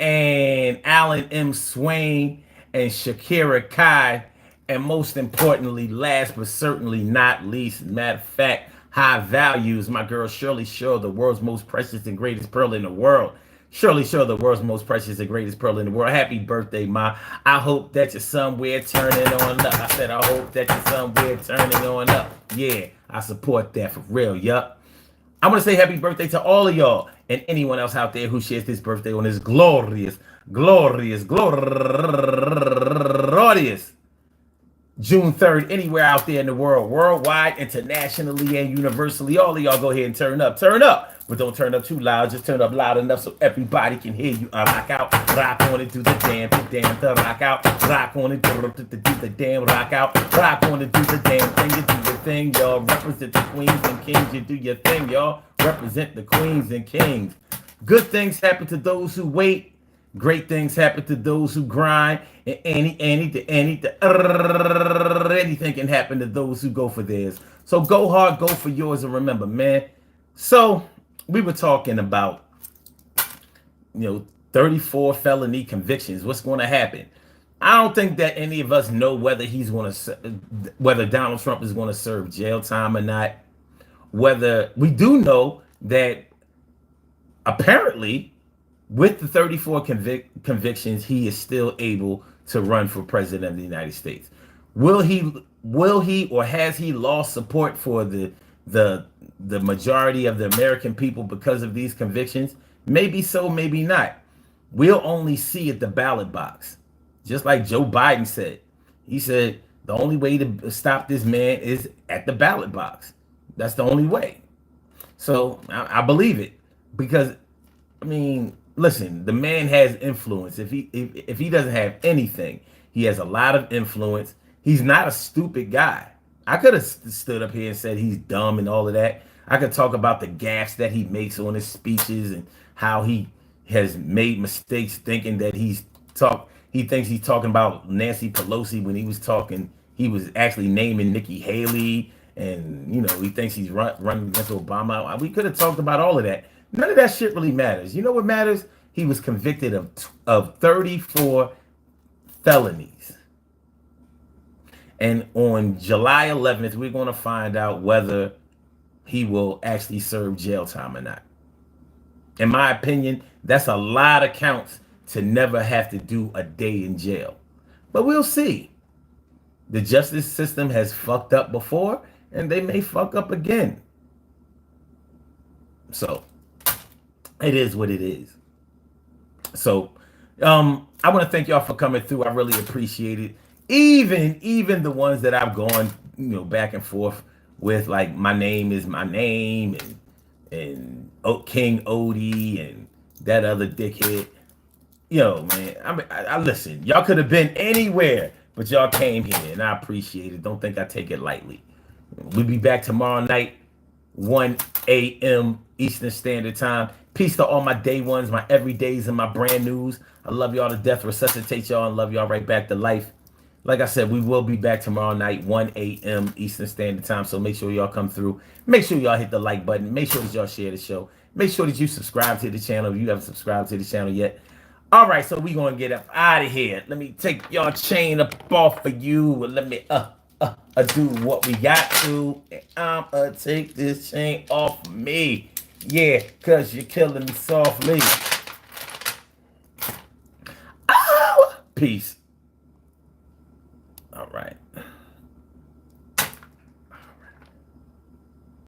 and Alan M. Swain, and Shakira Kai. And most importantly, last but certainly not least, matter of fact, high values, my girl Shirley Shaw, the world's most precious and greatest pearl in the world. Shirley Shaw, the world's most precious and greatest pearl in the world. Happy birthday, Ma. I hope that you're somewhere turning on up. I said, I hope that you're somewhere turning on up. Yeah, I support that for real, yup. I want to say happy birthday to all of y'all and anyone else out there who shares this birthday on this glorious June 3rd, anywhere out there in the world, worldwide, internationally, and universally. All of y'all go ahead and turn up, but don't turn up too loud. Just turn up loud enough so everybody can hear you. Rock out, rock on it, do the damn, the rock out, rock on it, do the damn, rock out, rock on it, do the damn thing, you do your thing, y'all. Represent the queens and kings, you do your thing, y'all. Represent the queens and kings. Good things happen to those who wait. Great things happen to those who grind, and anything can happen to those who go for theirs. So go hard, go for yours, and remember, man. So we were talking about, 34 felony convictions. What's going to happen? I don't think that any of us know whether whether Donald Trump is going to serve jail time or not. Whether we do know that apparently, with the 34 convictions, he is still able to run for president of the United States. Will he or has he lost support for the majority of the American people because of these convictions? Maybe so, maybe not. We'll only see at the ballot box. Just like Joe Biden said. He said the only way to stop this man is at the ballot box. That's the only way. So I believe it because, listen, the man has influence. If he doesn't have anything, he has a lot of influence. He's not a stupid guy. I could have stood up here and said he's dumb and all of that. I could talk about the gaffes that he makes on his speeches and how he has made mistakes thinking that he thinks he's talking about Nancy Pelosi when he was actually naming Nikki Haley, and he thinks he's running against Obama. We could have talked about all of that. None of that shit really matters. You know what matters? He was convicted of 34 felonies. And on July 11th, we're going to find out whether he will actually serve jail time or not. In my opinion, that's a lot of counts to never have to do a day in jail. But we'll see. The justice system has fucked up before, and they may fuck up again. So it is what it is. So I want to thank y'all for coming through. I really appreciate it. Even the ones that I've gone, back and forth with, like my name is my name, and King Odie and that other dickhead. Yo, man, I listen. Y'all could have been anywhere, but y'all came here, and I appreciate it. Don't think I take it lightly. We'll be back tomorrow night, 1 a.m. Eastern Standard Time. Peace to all my day ones, my everydays, and my brand news. I love y'all to death, resuscitate y'all, and love y'all right back to life. Like I said, we will be back tomorrow night, 1 a.m. Eastern Standard Time. So make sure y'all come through. Make sure y'all hit the like button. Make sure that y'all share the show. Make sure that you subscribe to the channel if you haven't subscribed to the channel yet. All right, so we gonna get up out of here. Let me take y'all chain up off of you. Let me do what we got to. And I'ma take this chain off of me. Yeah, cause you're killing me softly. Ow! Peace. All right.